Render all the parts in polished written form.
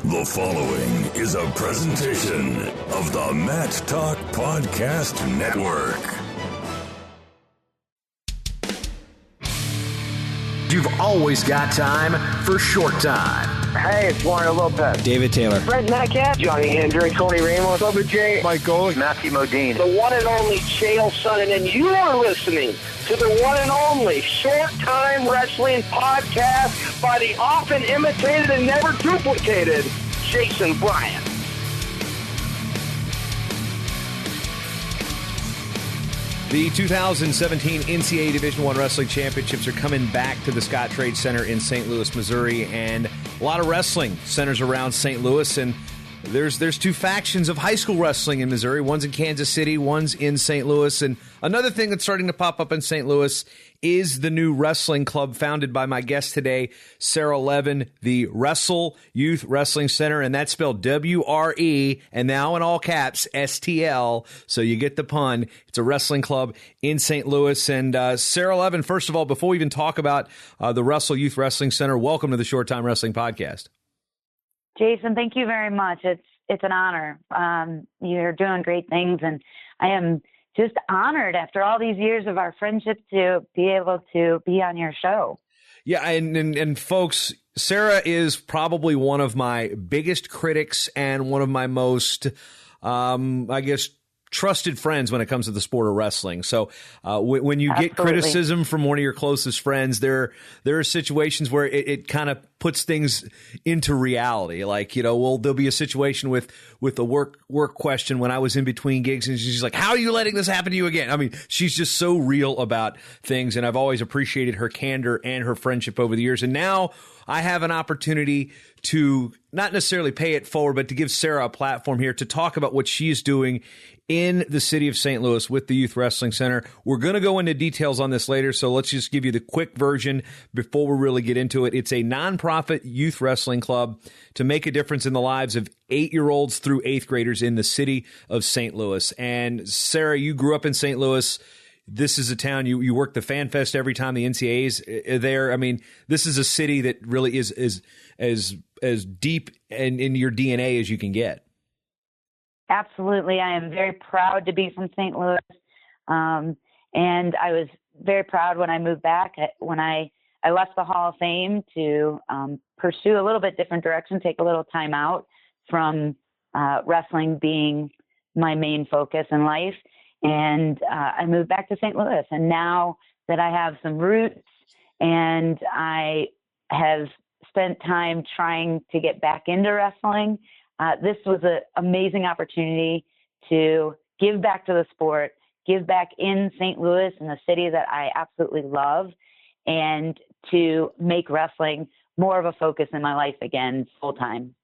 The following is a presentation of the Matt Talk Podcast Network. You've always got time for Short Time. Hey, it's Mario Lopez. David Taylor. Brent Metcalf. Johnny Hendricks. Tony Ramos. Bubba J. Mike Golick. Matthew Modine. The one and only Chael Sonnen, and you are listening to the one and only Short Time Wrestling Podcast by the often imitated and never duplicated Jason Bryant. The 2017 NCAA Division I Wrestling Championships are coming back to the Scott Trade Center in St. Louis, Missouri, and a lot of wrestling centers around St. Louis, and there's two factions of high school wrestling in Missouri. One's in Kansas City, one's in St. Louis, and another thing that's starting to pop up in St. Louis is the new wrestling club founded by my guest today, Sara Levin, the wreSTL Youth Wrestling Center, and that's spelled W-R-E, and now in all caps, S-T-L, so you get the pun. It's a wrestling club in St. Louis, and Sara Levin, first of all, before we even talk about the wreSTL Youth Wrestling Center, welcome to the Short Time Wrestling Podcast. Jason, thank you very much. It's an honor. You're doing great things, and I am just honored after all these years of our friendship to be able to be on your show. Yeah, and folks, Sara is probably one of my biggest critics and one of my most, trusted friends when it comes to the sport of wrestling. So when you get criticism from one of your closest friends, there are situations where it kind of puts things into reality. Like, there'll be a situation with a work question when I was in between gigs, and she's like, how are you letting this happen to you again? I mean, she's just so real about things, and I've always appreciated her candor and her friendship over the years. And now I have an opportunity to not necessarily pay it forward, but to give Sara a platform here to talk about what she's doing in the city of St. Louis with the Youth Wrestling Center. We're going to go into details on this later, so let's just give you the quick version before we really get into it. It's a nonprofit youth wrestling club to make a difference in the lives of 8-year-olds through 8th graders in the city of St. Louis. And Sara, you grew up in St. Louis. This is a town, you work the Fan Fest every time the NCAA's there. I mean, this is a city that really is as deep in your DNA as you can get. Absolutely. I am very proud to be from St. Louis. And I was very proud when I moved back, when I left the Hall of Fame to pursue a little bit different direction, take a little time out from wrestling being my main focus in life. And I moved back to St. Louis. And now that I have some roots and I have spent time trying to get back into wrestling, this was an amazing opportunity to give back to the sport, give back in St. Louis, in the city that I absolutely love, and to make wrestling more of a focus in my life again, full time.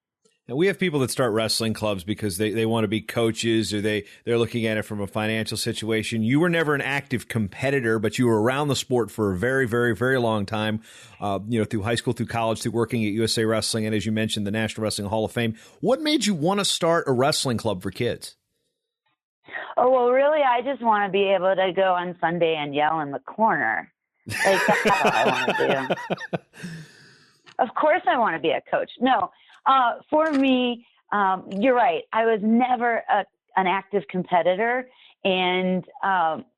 Now, we have people that start wrestling clubs because they want to be coaches, or they're looking at it from a financial situation. You were never an active competitor, but you were around the sport for a very, very, very long time, through high school, through college, through working at USA Wrestling, and as you mentioned, the National Wrestling Hall of Fame. What made you want to start a wrestling club for kids? Oh, well, really, I just want to be able to go on Sunday and yell in the corner. Like, that's all I want to do. Of course I want to be a coach. No. For me, you're right. I was never an active competitor, and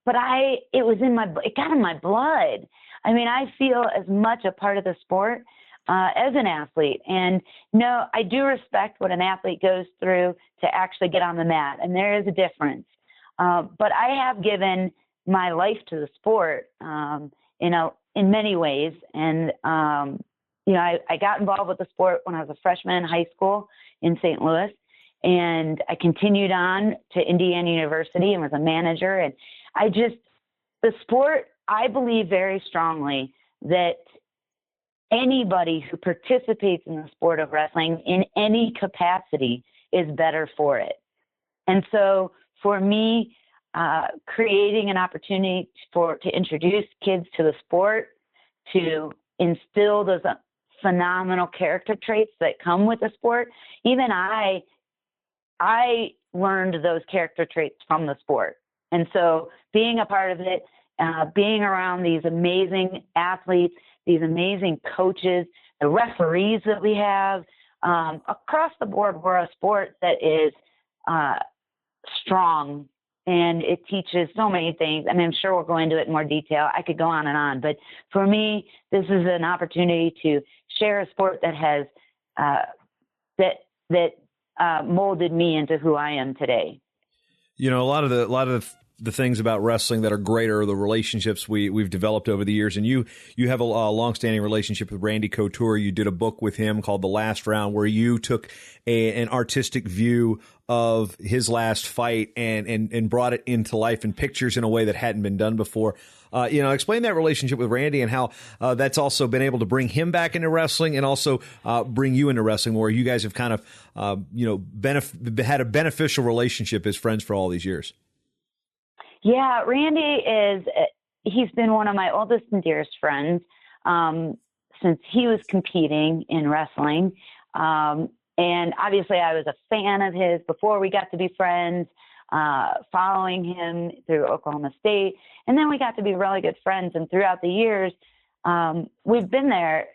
but it got in my blood. I mean, I feel as much a part of the sport as an athlete. And no, I do respect what an athlete goes through to actually get on the mat, and there is a difference. But I have given my life to the sport, in many ways, and I got involved with the sport when I was a freshman in high school in St. Louis, and I continued on to Indiana University and was a manager. And the sport, I believe very strongly that anybody who participates in the sport of wrestling in any capacity is better for it. And so for me, creating an opportunity to introduce kids to the sport, to instill those phenomenal character traits that come with the sport. Even I learned those character traits from the sport. And so being a part of it, being around these amazing athletes, these amazing coaches, the referees that we have, across the board, we're a sport that is strong, and it teaches so many things. I mean, I'm sure we'll go into it in more detail. I could go on and on, but for me, this is an opportunity to share a sport that has molded me into who I am today. You know, a lot of the things about wrestling that are great are the relationships we've developed over the years. And you have a longstanding relationship with Randy Couture. You did a book with him called The Last Round, where you took an artistic view of his last fight and brought it into life in pictures in a way that hadn't been done before. Explain that relationship with Randy and how that's also been able to bring him back into wrestling and also bring you into wrestling, where you guys have kind of, had a beneficial relationship as friends for all these years. Yeah, Randy he's been one of my oldest and dearest friends since he was competing in wrestling. And obviously I was a fan of his before we got to be friends, following him through Oklahoma State. And then we got to be really good friends. And throughout the years, we've been there.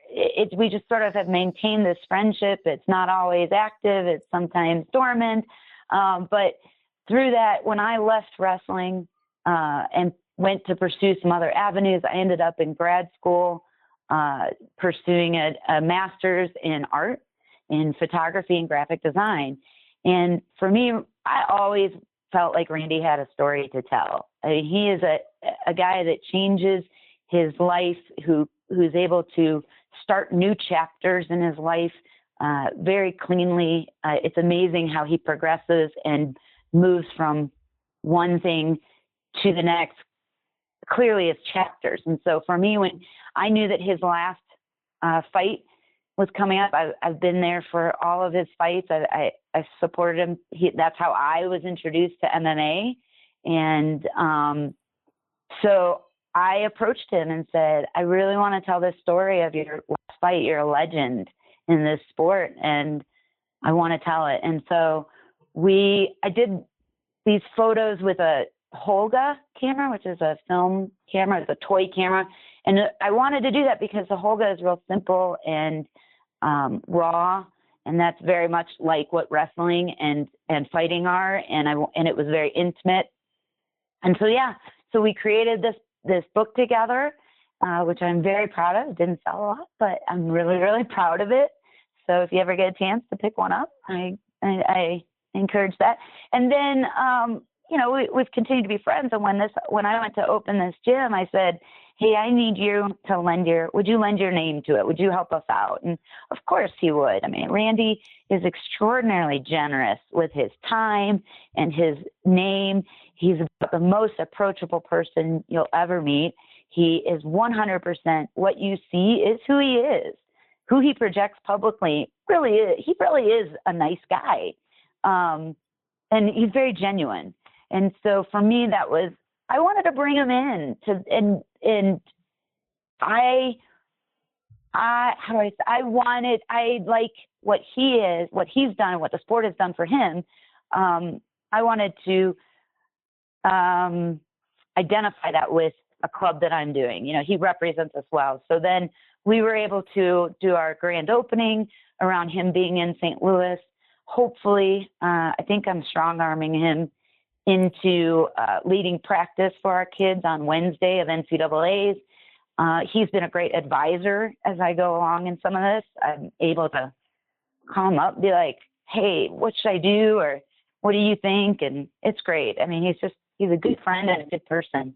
We just sort of have maintained this friendship. It's not always active. It's sometimes dormant. But through that, when I left wrestling and went to pursue some other avenues, I ended up in grad school pursuing a master's in art, in photography and graphic design. And for me, I always felt like Randy had a story to tell. I mean, he is a guy that changes his life, who's able to start new chapters in his life very cleanly. It's amazing how he progresses and moves from one thing to the next, clearly as chapters. And so for me, when I knew that his last fight was coming up, I've been there for all of his fights. I supported him. That's how I was introduced to MMA. And so I approached him and said, I really want to tell this story of your last fight. You're a legend in this sport, and I want to tell it. And so I did these photos with a Holga camera, which is a film camera. It's a toy camera. And I wanted to do that because the Holga is real simple and raw, and that's very much like what wrestling and fighting are. And it was very intimate. And so we created this book together, which I'm very proud of. It didn't sell a lot, but I'm really, really proud of it. So if you ever get a chance to pick one up, I encourage that. And then, we've continued to be friends. And when I went to open this gym, I said, hey, I need you to would you lend your name to it? Would you help us out? And of course he would. I mean, Randy is extraordinarily generous with his time and his name. He's the most approachable person you'll ever meet. He is 100% what you see is who he is. Who he projects publicly really is. He really is a nice guy. And he's very genuine. And so for me, I wanted to bring him in and I like what he is, what he's done, what the sport has done for him. I wanted to identify that with a club that I'm doing. He represents us well. So then we were able to do our grand opening around him being in St. Louis. Hopefully, I think I'm strong-arming him into leading practice for our kids on Wednesday of NCAAs. He's been a great advisor as I go along in some of this. I'm able to call him up, be like, hey, what should I do? Or what do you think? And it's great. I mean, he's a good friend and a good person.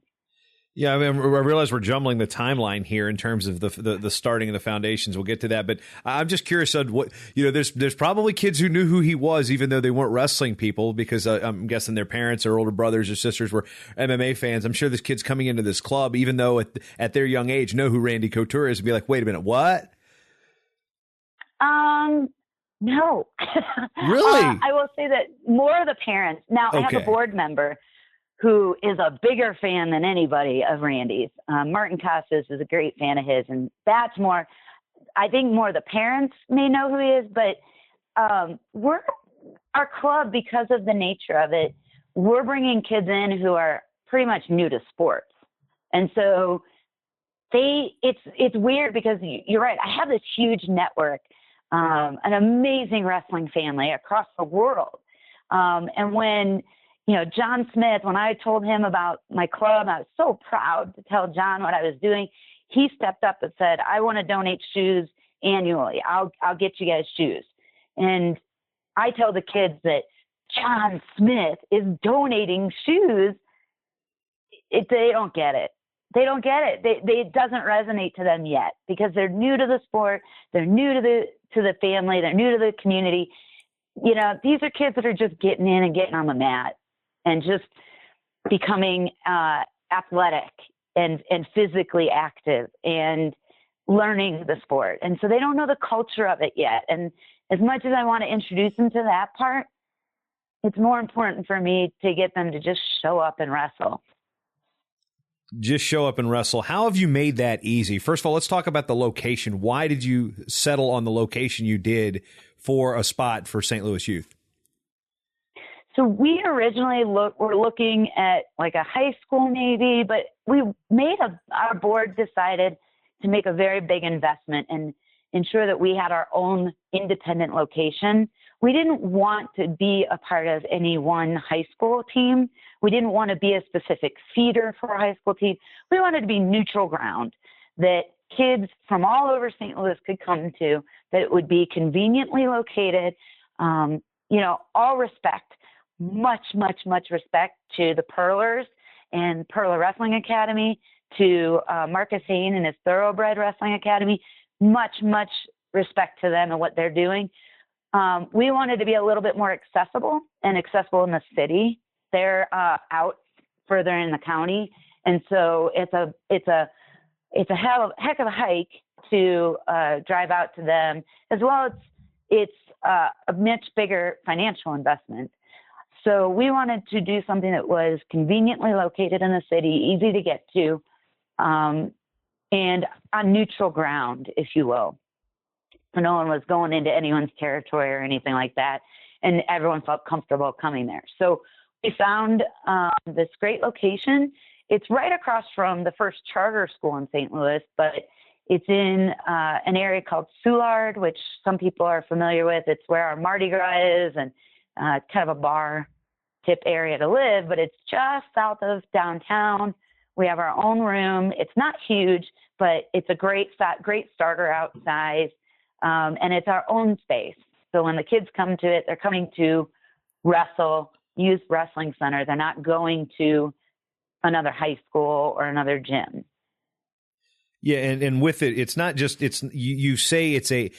Yeah, I mean, I realize we're jumbling the timeline here in terms of the starting of the foundations. We'll get to that, but I'm just curious on what there's probably kids who knew who he was, even though they weren't wrestling people, because I'm guessing their parents or older brothers or sisters were MMA fans. I'm sure there's kids coming into this club, even though at their young age know who Randy Couture is, and be like, wait a minute, what? No. Really? I will say that more of the parents. Now, okay. I have a board member who is a bigger fan than anybody of Randy's. Martin Costas is a great fan of his, and that's more, I think more the parents may know who he is, but our club, because of the nature of it, we're bringing kids in who are pretty much new to sports. And so it's weird because you're right. I have this huge network an amazing wrestling family across the world. And when, John Smith, when I told him about my club, I was so proud to tell John what I was doing. He stepped up and said, I want to donate shoes annually. I'll get you guys shoes. And I tell the kids that John Smith is donating shoes. They don't get it. They don't get it. It doesn't resonate to them yet because they're new to the sport. They're new to the family. They're new to the community. These are kids that are just getting in and getting on the mat and just becoming athletic and physically active and learning the sport. And so they don't know the culture of it yet. And as much as I want to introduce them to that part, it's more important for me to get them to just show up and wrestle. Just show up and wrestle. How have you made that easy? First of all, let's talk about the location. Why did you settle on the location you did for a spot for St. Louis youth? So we originally were looking at like a high school maybe, but we our board decided to make a very big investment and ensure that we had our own independent location. We didn't want to be a part of any one high school team. We didn't want to be a specific feeder for a high school team. We wanted to be neutral ground that kids from all over St. Louis could come to, that it would be conveniently located. All respect, much, much, much respect to the Pearlers and Perler Wrestling Academy, to Marcus Hain and his Thoroughbred Wrestling Academy. Much, much respect to them and what they're doing. We wanted to be a little bit more accessible in the city. They're out further in the county, and so it's a heck of a hike to drive out to them. As well, it's a much bigger financial investment. So we wanted to do something that was conveniently located in the city, easy to get to, and on neutral ground, if you will. So no one was going into anyone's territory or anything like that, and everyone felt comfortable coming there. So we found this great location. It's right across from the first charter school in St. Louis, but it's in an area called Soulard, which some people are familiar with. It's where our Mardi Gras is, and kind of a bar tip area to live, but it's just south of downtown. We have our own room. It's not huge, but it's a great starter out size. And it's our own space. So when the kids come to it, they're coming to wrestle, Youth Wrestling Center. They're not going to another high school or another gym. Yeah, and with it, it's not just you say it's a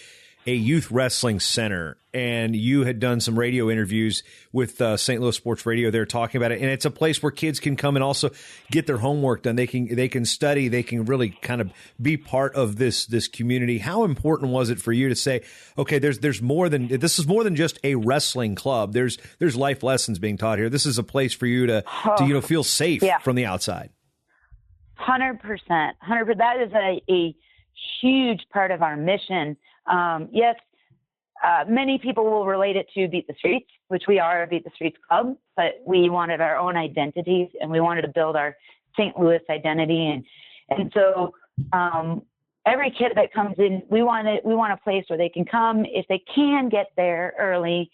youth wrestling center, and you had done some radio interviews with St. Louis Sports Radio. They're talking about it, and it's a place where kids can come and also get their homework done. They can study. They can really kind of be part of this community. How important was it for you to say, okay, this is more than just a wrestling club. There's life lessons being taught here. This is a place for you to feel safe from the outside. 100%. That is a huge part of our mission. Yes, many people will relate it to Beat the Streets, which we are a Beat the Streets club, but we wanted our own identities and we wanted to build our St. Louis identity. And so every kid that comes in, we want a place where they can come, if they can get there early,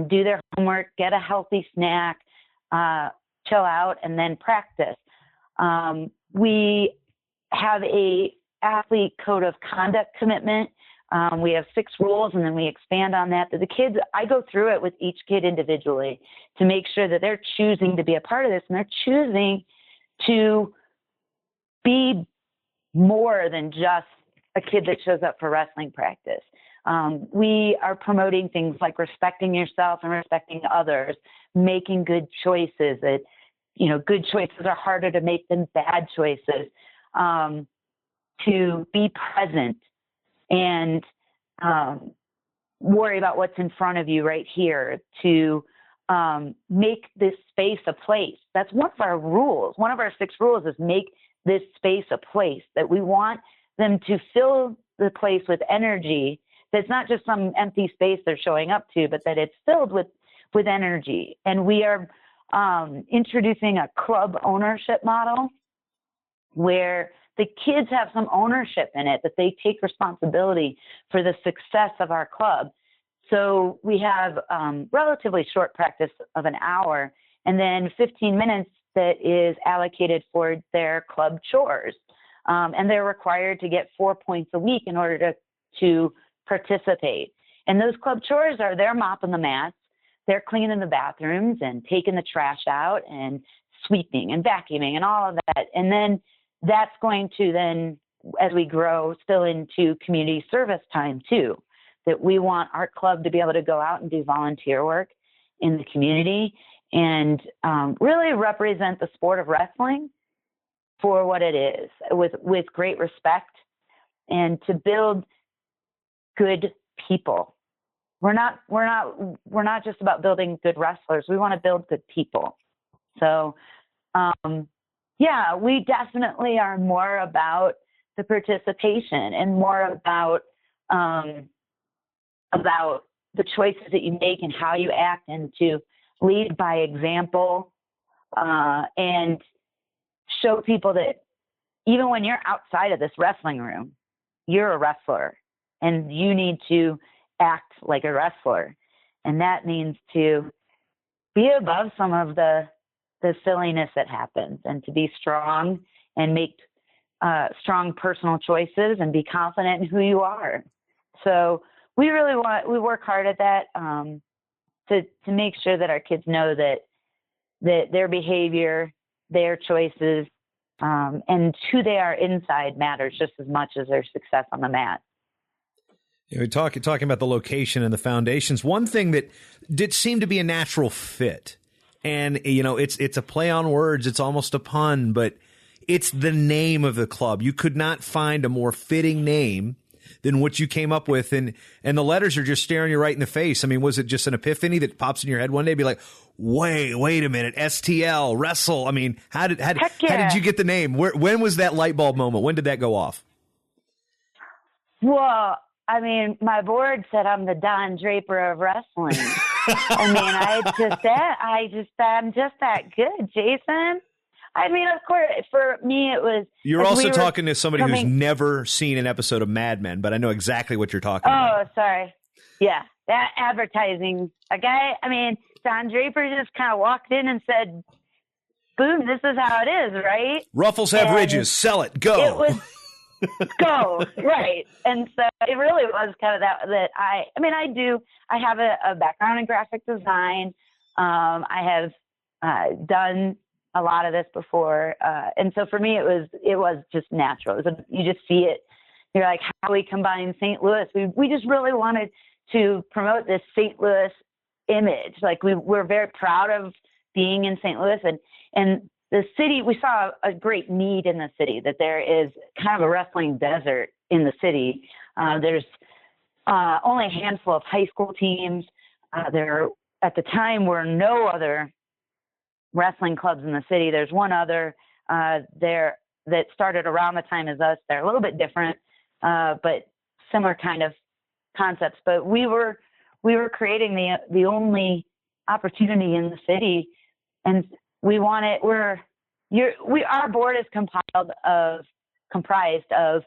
do their homework, get a healthy snack, chill out, and then practice. We have a athlete code of conduct commitment. We have 6 rules, and then we expand on that. The kids, I go through it with each kid individually to make sure that they're choosing to be a part of this, and they're choosing to be more than just a kid that shows up for wrestling practice. We are promoting things like respecting yourself and respecting others, making good choices. That, good choices are harder to make than bad choices. To be present and worry about what's in front of you right here, to make this space a place. That's one of our rules. One of our 6 rules is make this space a place, that we want them to fill the place with energy. That's not just some empty space they're showing up to, but that it's filled with energy. And we are introducing a club ownership model where the kids have some ownership in it, that they take responsibility for the success of our club. So we have relatively short practice of an hour, and then 15 minutes that is allocated for their club chores. And they're required to get 4 points a week in order to participate. And those club chores are they're mopping the mats, they're cleaning the bathrooms and taking the trash out and sweeping and vacuuming and all of that. And then that's going to then, as we grow, spill into community service time too, that we want our club to be able to go out and do volunteer work in the community and really represent the sport of wrestling for what it is, with great respect, and to build good people. We're not just about building good wrestlers. We want to build good people. So, we definitely are more about the participation and more about the choices that you make and how you act, and to lead by example, and show people that even when you're outside of this wrestling room, you're a wrestler and you need to act like a wrestler. And that means to be above some of the silliness that happens, and to be strong and make strong personal choices and be confident in who you are. So we work hard at that, to make sure that our kids know that their behavior, their choices, and who they are inside matters just as much as their success on the mat. We're talking about the location and the foundations. One thing that did seem to be a natural fit, and it's a play on words, it's almost a pun, but it's the name of the club. You could not find a more fitting name than what you came up with, and the letters are just staring you right in the face. I mean, was it just an epiphany that pops in your head one day? Be like, wait a minute, STL, wrestle. I mean, how did you get the name? When was that light bulb moment? When did that go off? Well, I mean, my board said I'm the Don Draper of wrestling. I mean, I'm just that good, Jason. I mean, of course, for me, it was. You're also talking to somebody who's never seen an episode of Mad Men, but I know exactly what you're talking about. Oh, sorry. Yeah, that advertising. A guy, I mean, Don Draper just kind of walked in and said, boom, this is how it is, right? Ruffles have ridges. Sell it. Go. It was go. Right. And so it really was kind of that I have a background in graphic design. I have done a lot of this before. And so for me, it was just natural. You just see it. You're like, how we combine St. Louis. We just really wanted to promote this St. Louis image. Like we're very proud of being in St. Louis, and the city, we saw a great need in the city, that there is kind of a wrestling desert in the city. There's only a handful of high school teams. There at the time were no other wrestling clubs in the city. There's one other there that started around the time as us. They're a little bit different, but similar kind of concepts. But we were creating the only opportunity in the city, and our board is comprised of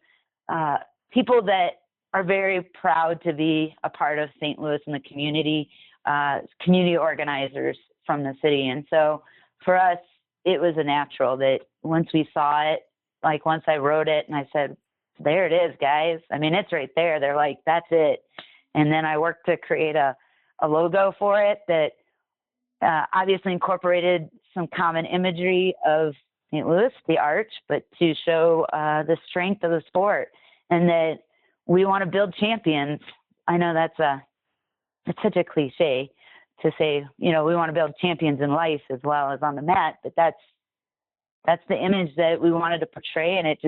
people that are very proud to be a part of St. Louis and the community organizers from the city. And so for us, it was a natural that once we saw it, like once I wrote it and I said, there it is, guys. I mean, it's right there. They're like, that's it. And then I worked to create a logo for it that obviously incorporated some common imagery of St. Louis, the arch, but to show the strength of the sport, and that we want to build champions. I know it's such a cliche to say, we want to build champions in life as well as on the mat, but that's the image that we wanted to portray. And it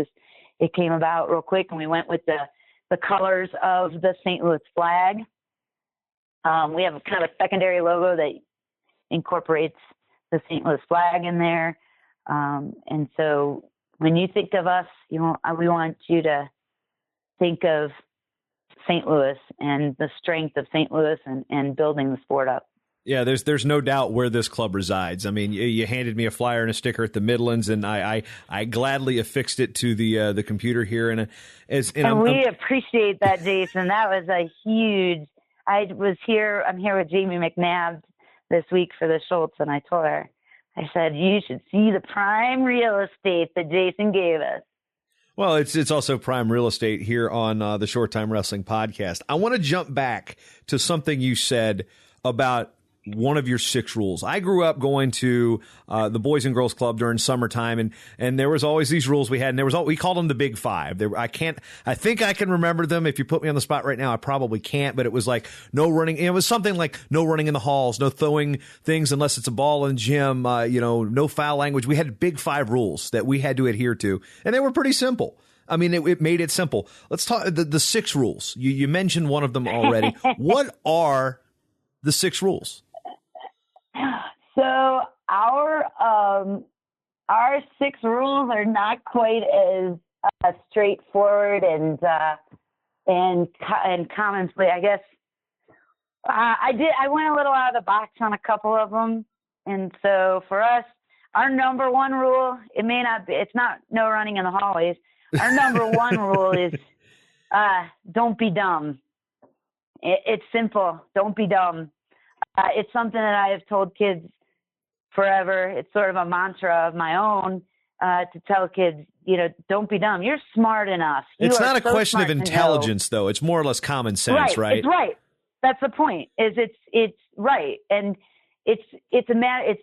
came about real quick, and we went with the colors of the St. Louis flag. We have kind of a secondary logo that incorporates the St. Louis flag in there. And so when you think of us, we want you to think of St. Louis and the strength of St. Louis and building the sport up. Yeah, there's no doubt where this club resides. I mean, you handed me a flyer and a sticker at the Midlands, and I gladly affixed it to the computer here. And we appreciate that, Jason. That was a huge. I'm here with Jamie McNabb this week for the Schultz, and I told her, I said, you should see the prime real estate that Jason gave us. Well, it's also prime real estate here on the Short Time Wrestling Podcast. I want to jump back to something you said about one of your 6 rules. I grew up going to the Boys and Girls Club during summertime, and there was always these rules we had, and we called them the Big Five. I think I can remember them. If you put me on the spot right now, I probably can't, but it was like no running. It was something like no running in the halls, no throwing things unless it's a ball in the gym, no foul language. We had Big Five rules that we had to adhere to, and they were pretty simple. I mean, it made it simple. Let's talk the 6 rules. You mentioned one of them already. What are the 6 rules? So our 6 rules are not quite as straightforward and commonly, I guess. I went a little out of the box on a couple of them, and so for us, our number 1 rule, it's not no running in the hallways. Our number 1 rule is don't be dumb. It's simple. Don't be dumb. It's something that I have told kids forever. It's sort of a mantra of my own to tell kids, don't be dumb. You're smart enough. It's not a question of intelligence, though. It's more or less common sense, right? It's right. That's the point. It's right, and it's a matter. It's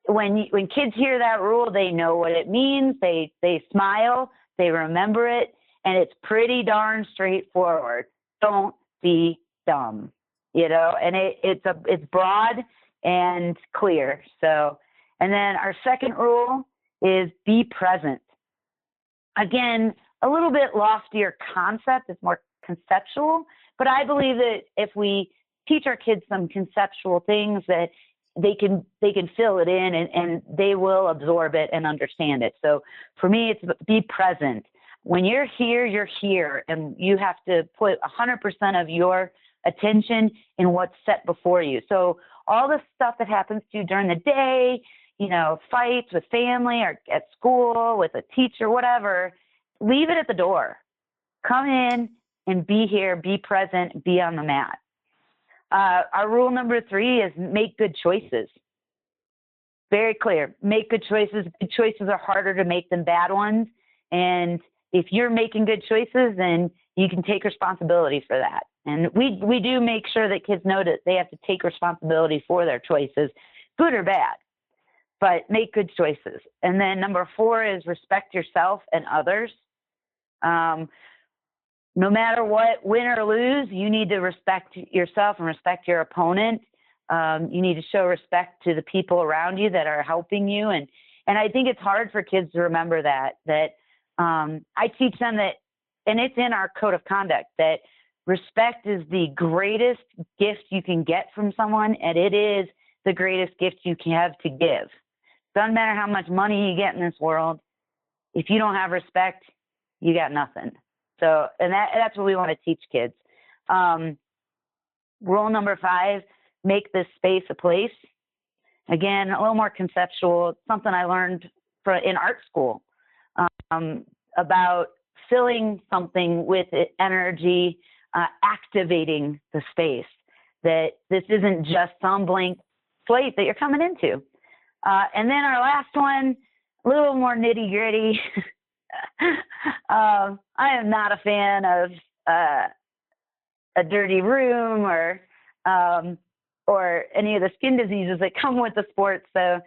when kids hear that rule, they know what it means. They smile. They remember it, and it's pretty darn straightforward. Don't be dumb. And it's broad and clear. So, and then our second rule is be present. Again, a little bit loftier concept. It's more conceptual, but I believe that if we teach our kids some conceptual things, that they can fill it in and they will absorb it and understand it. So for me, it's be present. When you're here, and you have to put 100% of your attention in what's set before you. So all the stuff that happens to you during the day, fights with family or at school with a teacher, whatever, leave it at the door. Come in and be here, be present, be on the mat. Our rule number 3 is make good choices. Very clear. Make good choices. Good choices are harder to make than bad ones. And if you're making good choices, then you can take responsibility for that. And we do make sure that kids know that they have to take responsibility for their choices, good or bad, but make good choices. And then number 4 is respect yourself and others. No matter what, win or lose, you need to respect yourself and respect your opponent. You need to show respect to the people around you that are helping you. And I think it's hard for kids to remember that I teach them that, and it's in our code of conduct, that respect is the greatest gift you can get from someone, and it is the greatest gift you can have to give. Doesn't matter how much money you get in this world. If you don't have respect, you got nothing. So, and that's what we want to teach kids. Rule number 5, make this space a place. Again, a little more conceptual, something I learned in art school about filling something with energy, activating the space, that this isn't just some blank slate that you're coming into. And then our last one, a little more nitty gritty. I am not a fan of a dirty room or any of the skin diseases that come with the sport. So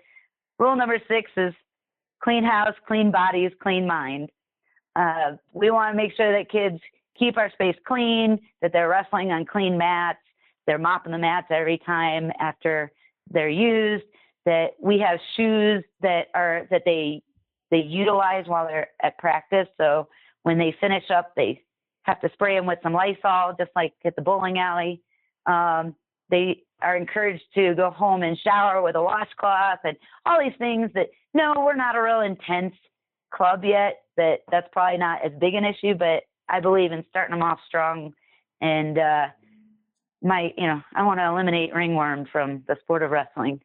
rule number 6 is clean house, clean bodies, clean mind. We want to make sure that kids keep our space clean, that they're wrestling on clean mats, they're mopping the mats every time after they're used, that we have shoes that they utilize while they're at practice. So when they finish up, they have to spray them with some Lysol, just like at the bowling alley. They are encouraged to go home and shower with a washcloth and all these things that, no, we're not a real intense club yet. That's probably not as big an issue, but I believe in starting them off strong and I want to eliminate ringworm from the sport of wrestling.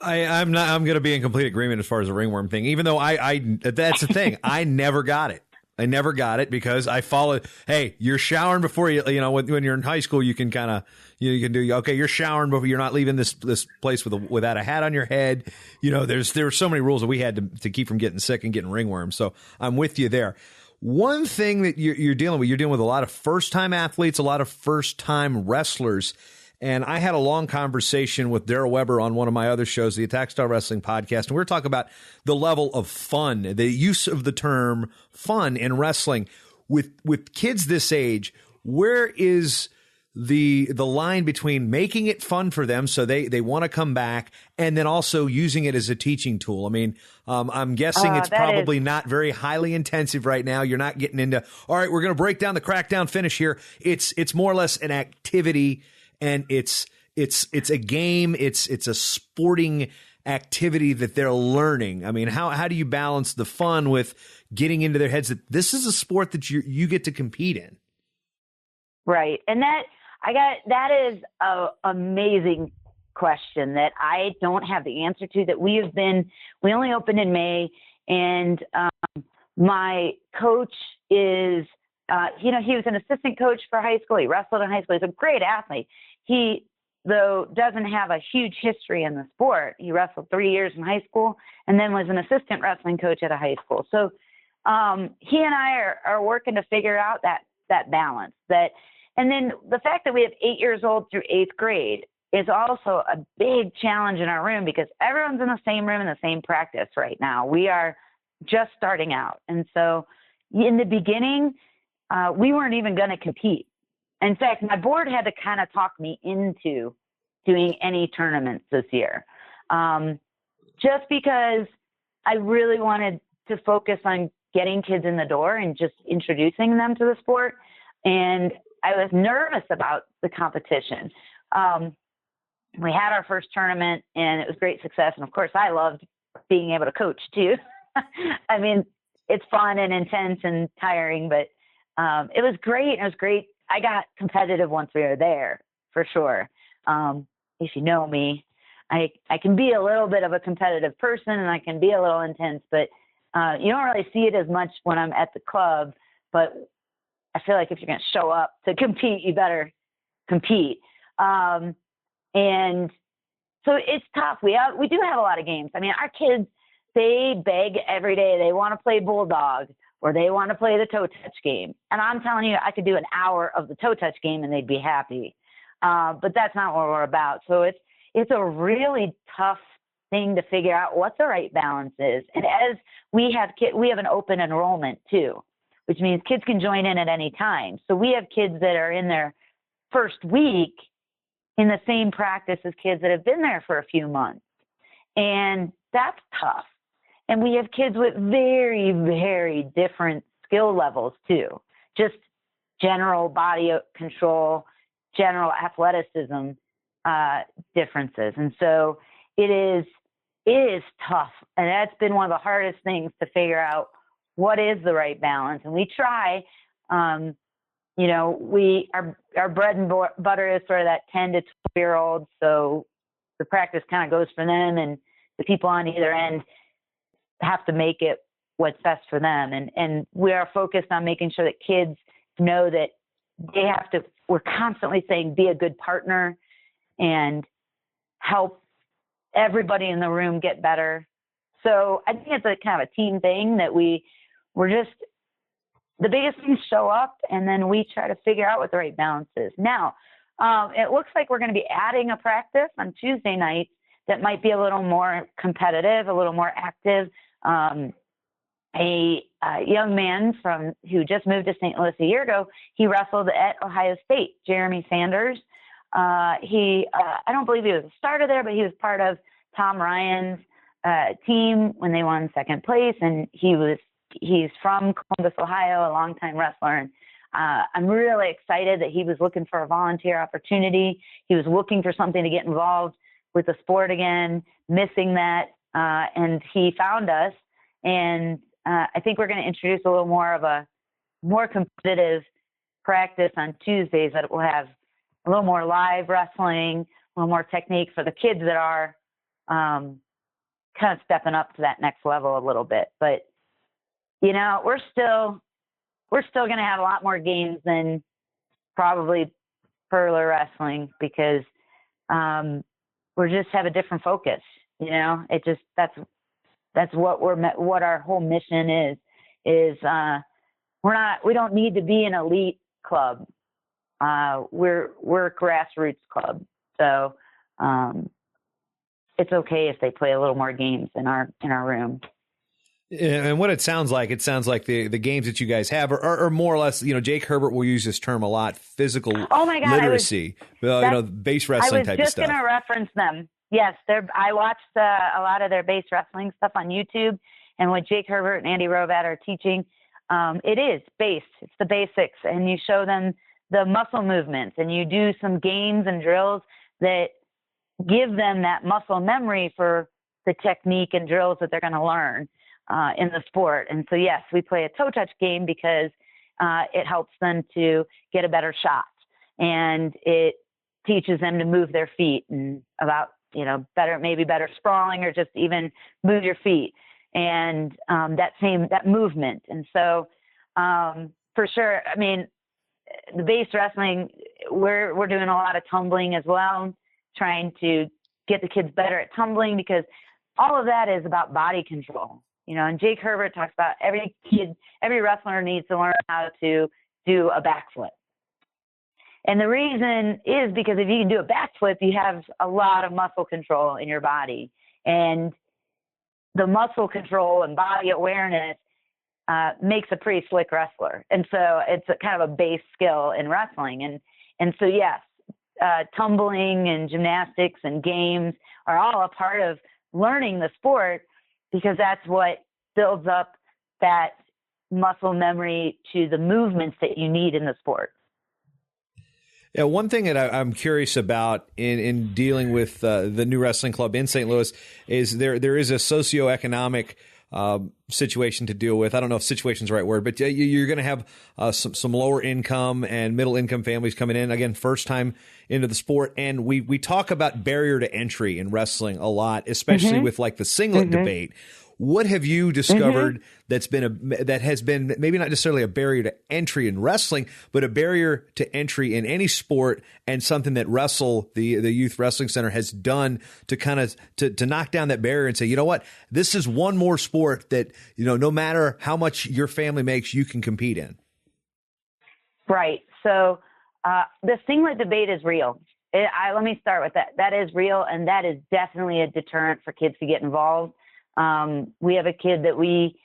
I'm going to be in complete agreement as far as the ringworm thing, even though that's the thing. I never got it. I never got it because I followed. Hey, you're showering before when you're in high school, you can kind of, you can do, okay, you're showering before, you're not leaving this place without a hat on your head. There were so many rules that we had to keep from getting sick and getting ringworm. So I'm with you there. One thing that you're dealing with a lot of first-time athletes, a lot of first-time wrestlers. And I had a long conversation with Daryl Weber on one of my other shows, the Attack Style Wrestling Podcast, and we were talking about the level of fun, the use of the term fun in wrestling. With kids this age, where is the line between making it fun for them so they want to come back and then also using it as a teaching tool? I mean, I'm guessing it's probably not very highly intensive right now. You're not getting into, all right, we're going to break down the crackdown finish here. It's more or less an activity. And it's a game. It's a sporting activity that they're learning. I mean, how do you balance the fun with getting into their heads that this is a sport that you get to compete in? Right, and that is an amazing question that I don't have the answer to. That we only opened in May, and my coach is. He was an assistant coach for high school. He wrestled in high school. He's a great athlete. He, though, doesn't have a huge history in the sport. He wrestled 3 years in high school and then was an assistant wrestling coach at a high school. So he and I are working to figure out that balance. And then the fact that we have 8 years old through 8th grade is also a big challenge in our room because everyone's in the same room in the same practice right now. We are just starting out. And so in the beginning, we weren't even going to compete. In fact, my board had to kind of talk me into doing any tournaments this year, just because I really wanted to focus on getting kids in the door and just introducing them to the sport. And I was nervous about the competition. We had our first tournament, and it was great success. And, of course, I loved being able to coach, too. I mean, it's fun and intense and tiring, but it was great. It was great. I got competitive once we were there, for sure. If you know me, I can be a little bit of a competitive person and I can be a little intense, but you don't really see it as much when I'm at the club. But I feel like if you're going to show up to compete, you better compete. And so it's tough. We do have a lot of games. I mean, our kids, they beg every day. They want to play Bulldog, or they want to play the toe touch game. And I'm telling you, I could do an hour of the toe touch game and they'd be happy. But that's not what we're about. So it's a really tough thing to figure out what the right balance is. And as we have an open enrollment too, which means kids can join in at any time. So we have kids that are in their first week in the same practice as kids that have been there for a few months. And that's tough. And we have kids with very, very different skill levels too. Just general body control, general athleticism differences. And so it is tough. And that's been one of the hardest things to figure out what is the right balance. And we try, our bread and butter is sort of that 10 to 12-year-old. So the practice kind of goes for them, and the people on either end have to make it what's best for them. And we are focused on making sure that kids know that we're constantly saying, be a good partner and help everybody in the room get better. So I think it's a kind of a team thing that we're just, the biggest things show up, and then we try to figure out what the right balance is. Now, it looks like we're going to be adding a practice on Tuesday nights that might be a little more competitive, a little more active. A young man who just moved to St. Louis a year ago, he wrestled at Ohio State, Jeremy Sanders. I don't believe he was a starter there, but he was part of Tom Ryan's team when they won second place, and he's from Columbus, Ohio, a longtime wrestler. And I'm really excited that he was looking for a volunteer opportunity. He was looking for something to get involved with the sport again, missing that, and he found us. And I think we're going to introduce a little more of a more competitive practice on Tuesdays that will have a little more live wrestling, a little more technique for the kids that are kind of stepping up to that next level a little bit. But, we're still going to have a lot more games than probably furler wrestling because we just have a different focus. That's what our whole mission is we don't need to be an elite club. We're a grassroots club. So it's okay if they play a little more games in our room. And what it sounds like the games that you guys have are more or less, Jake Herbert will use this term a lot, physical literacy, base wrestling type of stuff. I was just going to reference them. Yes, I watched a lot of their base wrestling stuff on YouTube, and what Jake Herbert and Andy Rovat are teaching, it is base. It's the basics, and you show them the muscle movements, and you do some games and drills that give them that muscle memory for the technique and drills that they're going to learn in the sport. And so, yes, we play a toe touch game because it helps them to get a better shot, and it teaches them to move their feet and about, better sprawling or just even move your feet and that movement. And so for sure, I mean, the base wrestling, we're doing a lot of tumbling as well, trying to get the kids better at tumbling because all of that is about body control. And Jake Herbert talks about every wrestler needs to learn how to do a backflip. And the reason is because if you can do a backflip, you have a lot of muscle control in your body. And the muscle control and body awareness makes a pretty slick wrestler. And so it's kind of a base skill in wrestling. And so, yes, tumbling and gymnastics and games are all a part of learning the sport because that's what builds up that muscle memory to the movements that you need in the sport. Yeah, one thing that I'm curious about in dealing with the new wrestling club in St. Louis is there is a socioeconomic situation to deal with. I don't know if situation is the right word, but you're going to have some lower income and middle income families coming in. Again, first time into the sport. And we talk about barrier to entry in wrestling a lot, especially with like the singlet debate. What have you discovered that has been maybe not necessarily a barrier to entry in wrestling, but a barrier to entry in any sport, and something that the Youth Wrestling Center has done to kind of to knock down that barrier and say, you know what, this is one more sport that, no matter how much your family makes, you can compete in. Right. So the singlet debate is real. Let me start with that. That is real, and that is definitely a deterrent for kids to get involved. We have a kid that we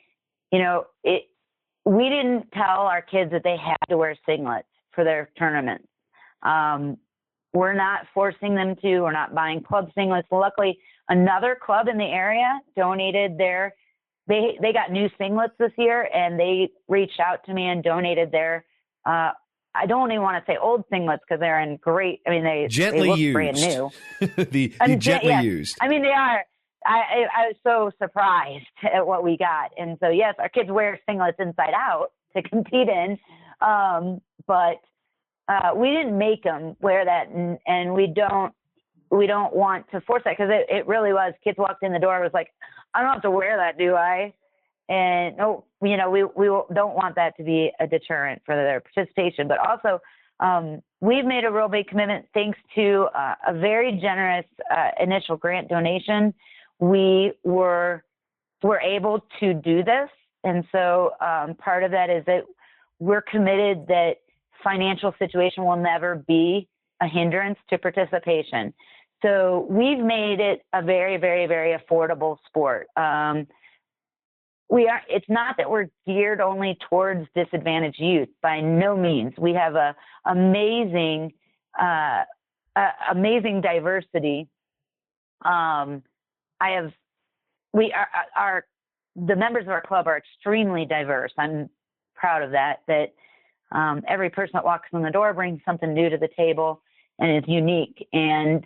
didn't tell our kids that they had to wear singlets for their tournament. We're not forcing them to. We're not buying club singlets. Luckily, another club in the area donated they got new singlets this year, and they reached out to me and donated their I don't even want to say old singlets because they're in great. I mean, they look used. Brand new. the gently used. I mean, they are. I was so surprised at what we got. And so, yes, our kids wear singlets inside out to compete in. But we didn't make them wear that. And we don't want to force that because it really was. Kids walked in the door. It was like, I don't have to wear that, do I? And no, we don't want that to be a deterrent for their participation. But also, we've made a real big commitment thanks to a very generous initial grant donation. We were able to do this. And so part of that is that we're committed that financial situation will never be a hindrance to participation. So we've made it a very, very, very affordable sport. It's not that we're geared only towards disadvantaged youth, by no means. We have a amazing diversity. The members of our club are extremely diverse. I'm proud of that every person that walks in the door brings something new to the table and is unique. And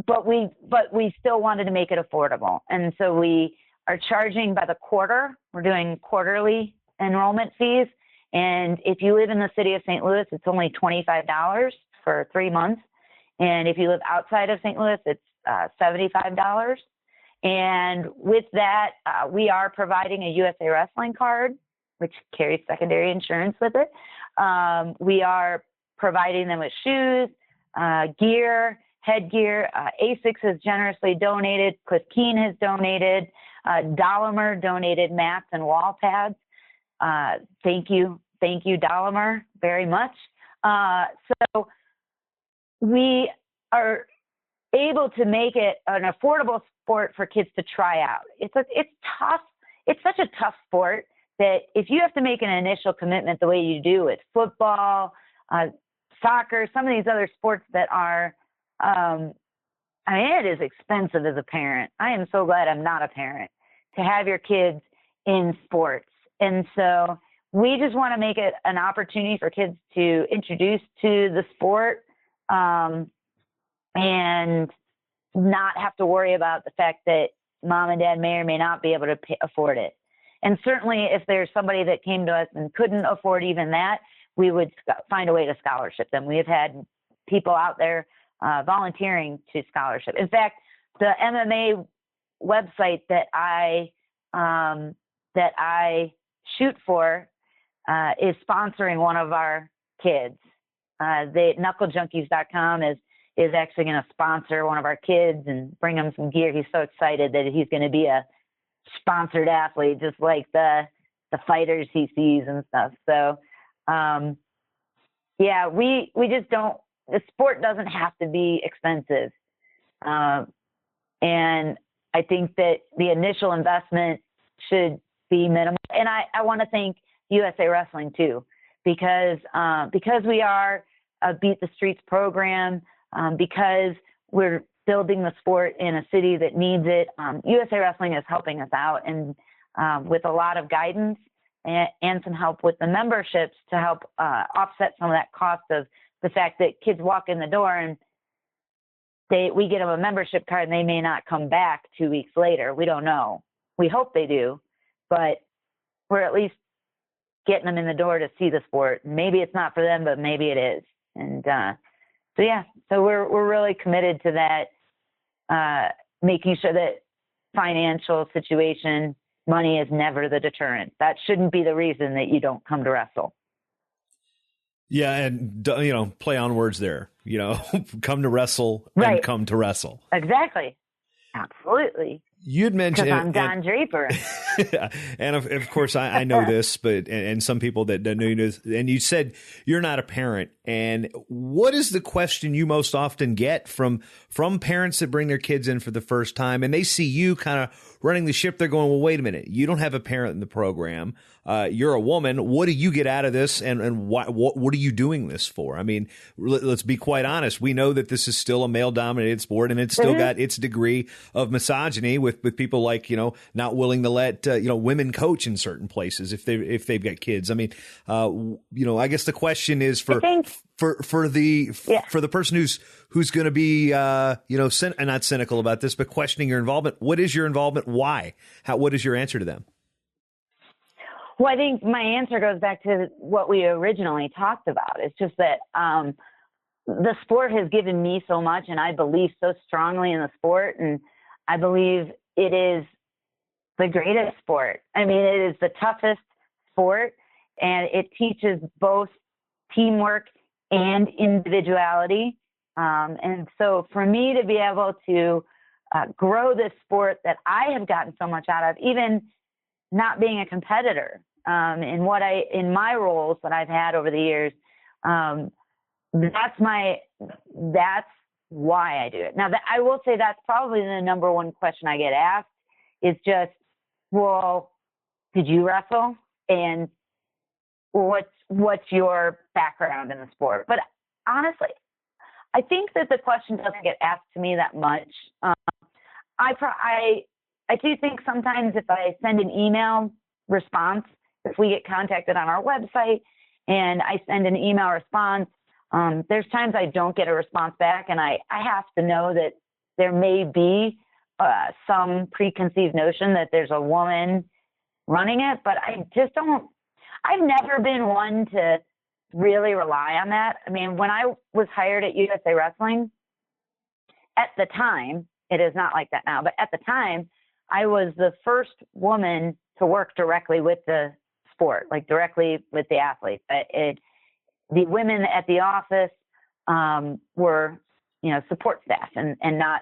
but we still wanted to make it affordable. And so we are charging by the quarter. We're doing quarterly enrollment fees. And if you live in the city of St. Louis, it's only $25 for 3 months. And if you live outside of St. Louis, it's $75. And with that, we are providing a USA Wrestling card, which carries secondary insurance with it. We are providing them with shoes, gear, headgear. ASICS has generously donated. Cliff Keen has donated. Dolomer donated mats and wall pads. Thank you, Dolomer, very much. So we are able to make it an affordable sport for kids to try out. It's tough. It's such a tough sport that if you have to make an initial commitment the way you do with football, soccer, some of these other sports that are, it is expensive as a parent. I am so glad I'm not a parent to have your kids in sports. And so we just want to make it an opportunity for kids to introduce to the sport, and not have to worry about the fact that mom and dad may or may not be able to afford it. And certainly if there's somebody that came to us and couldn't afford even that, we would find a way to scholarship them. We have had people out there volunteering to scholarship. In fact, the MMA website that I shoot for is sponsoring one of our kids. KnuckleJunkies.com is actually going to sponsor one of our kids and bring him some gear. He's so excited that he's going to be a sponsored athlete, just like the fighters he sees and stuff. So, we just don't, the sport doesn't have to be expensive. And I think that the initial investment should be minimal. And I want to thank USA Wrestling too, because we are a Beat the Streets program, because we're building the sport in a city that needs it. USA Wrestling is helping us out and with a lot of guidance and some help with the memberships to help offset some of that cost of the fact that kids walk in the door and we get them a membership card and they may not come back 2 weeks later. We don't know. We hope they do, but we're at least getting them in the door to see the sport. Maybe it's not for them, but maybe it is. And so we're really committed to that, making sure that financial situation, money is never the deterrent. That shouldn't be the reason that you don't come to wrestle. Yeah, and play on words there. Come to wrestle and right. Come to wrestle. Exactly. Absolutely. You'd mentioned, I'm Don Draper. And of course I know this, but and some people that don't know this. And you said you're not a parent. And what is the question you most often get from parents that bring their kids in for the first time, and they see you kind of running the ship? They're going, well, wait a minute, you don't have a parent in the program. You're a woman. What do you get out of this? And what are you doing this for? I mean, let's be quite honest. We know that this is still a male dominated sport, and it's still got its degree of misogyny with people like, not willing to let, women coach in certain places if they've got kids. I mean, I guess the question is for the person who's going to be, not cynical about this, but questioning your involvement. What is your involvement? Why? What is your answer to them? Well, I think my answer goes back to what we originally talked about. It's just that the sport has given me so much, and I believe so strongly in the sport, and I believe it is the greatest sport. I mean, it is the toughest sport, and it teaches both teamwork and individuality. And so for me to be able to grow this sport that I have gotten so much out of, even not being a competitor, in my roles that I've had over the years, that's why I do it. Now, I will say that's probably the number one question I get asked is just, well, did you wrestle? And what's your background in the sport? But honestly, I think that the question doesn't get asked to me that much. I do think sometimes if I send an email response, if we get contacted on our website and I send an email response, there's times I don't get a response back, and I have to know that there may be some preconceived notion that there's a woman running it, but I I've never been one to really rely on that. I mean, when I was hired at USA Wrestling, at the time, it is not like that now, but at the time, I was the first woman to work directly with the sport, like directly with the athlete. The women at the office were, support staff and not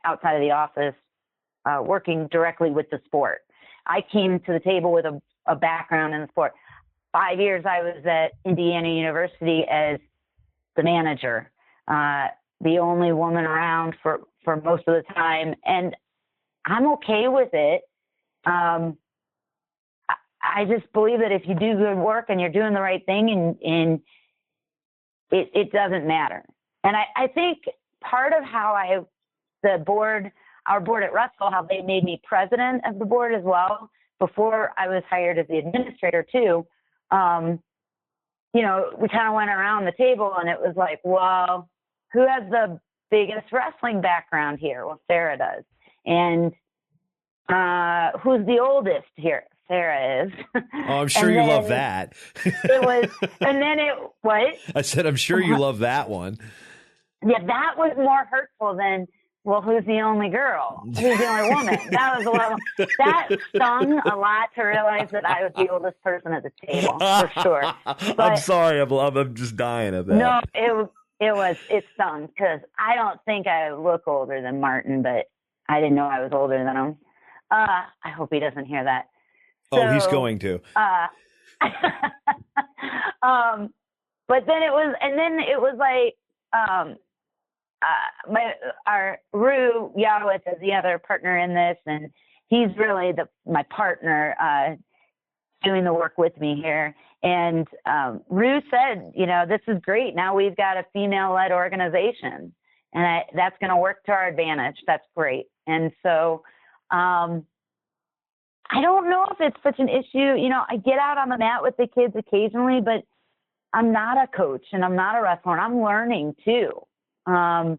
outside of the office working directly with the sport. I came to the table with a background in the sport. 5 years I was at Indiana University as the manager, the only woman around for most of the time. And I'm okay with it. I just believe that if you do good work and you're doing the right thing and it doesn't matter. And I think part of how our board at wreSTL, how they made me president of the board as well, before I was hired as the administrator too, we kind of went around the table and it was like, well, who has the biggest wrestling background here? Well, Sara does. And who's the oldest here? Sara is. Oh, I'm sure you love that. What? I said, I'm sure you love that one. Yeah, that was more hurtful than, well, who's the only girl? Who's the only woman? That was a little, that stung a lot to realize that I was the oldest person at the table, for sure. But, I'm sorry, I'm just dying of that. No, it stung because I don't think I look older than Martin, but I didn't know I was older than him. I hope he doesn't hear that. So, he's going to. But then it was like, our Rue Yawitz is the other partner in this, and he's really my partner doing the work with me here. And Rue said, this is great. Now we've got a female-led organization, and that's going to work to our advantage. That's great. And so I don't know if it's such an issue. I get out on the mat with the kids occasionally, but I'm not a coach and I'm not a wrestler, and I'm learning too. But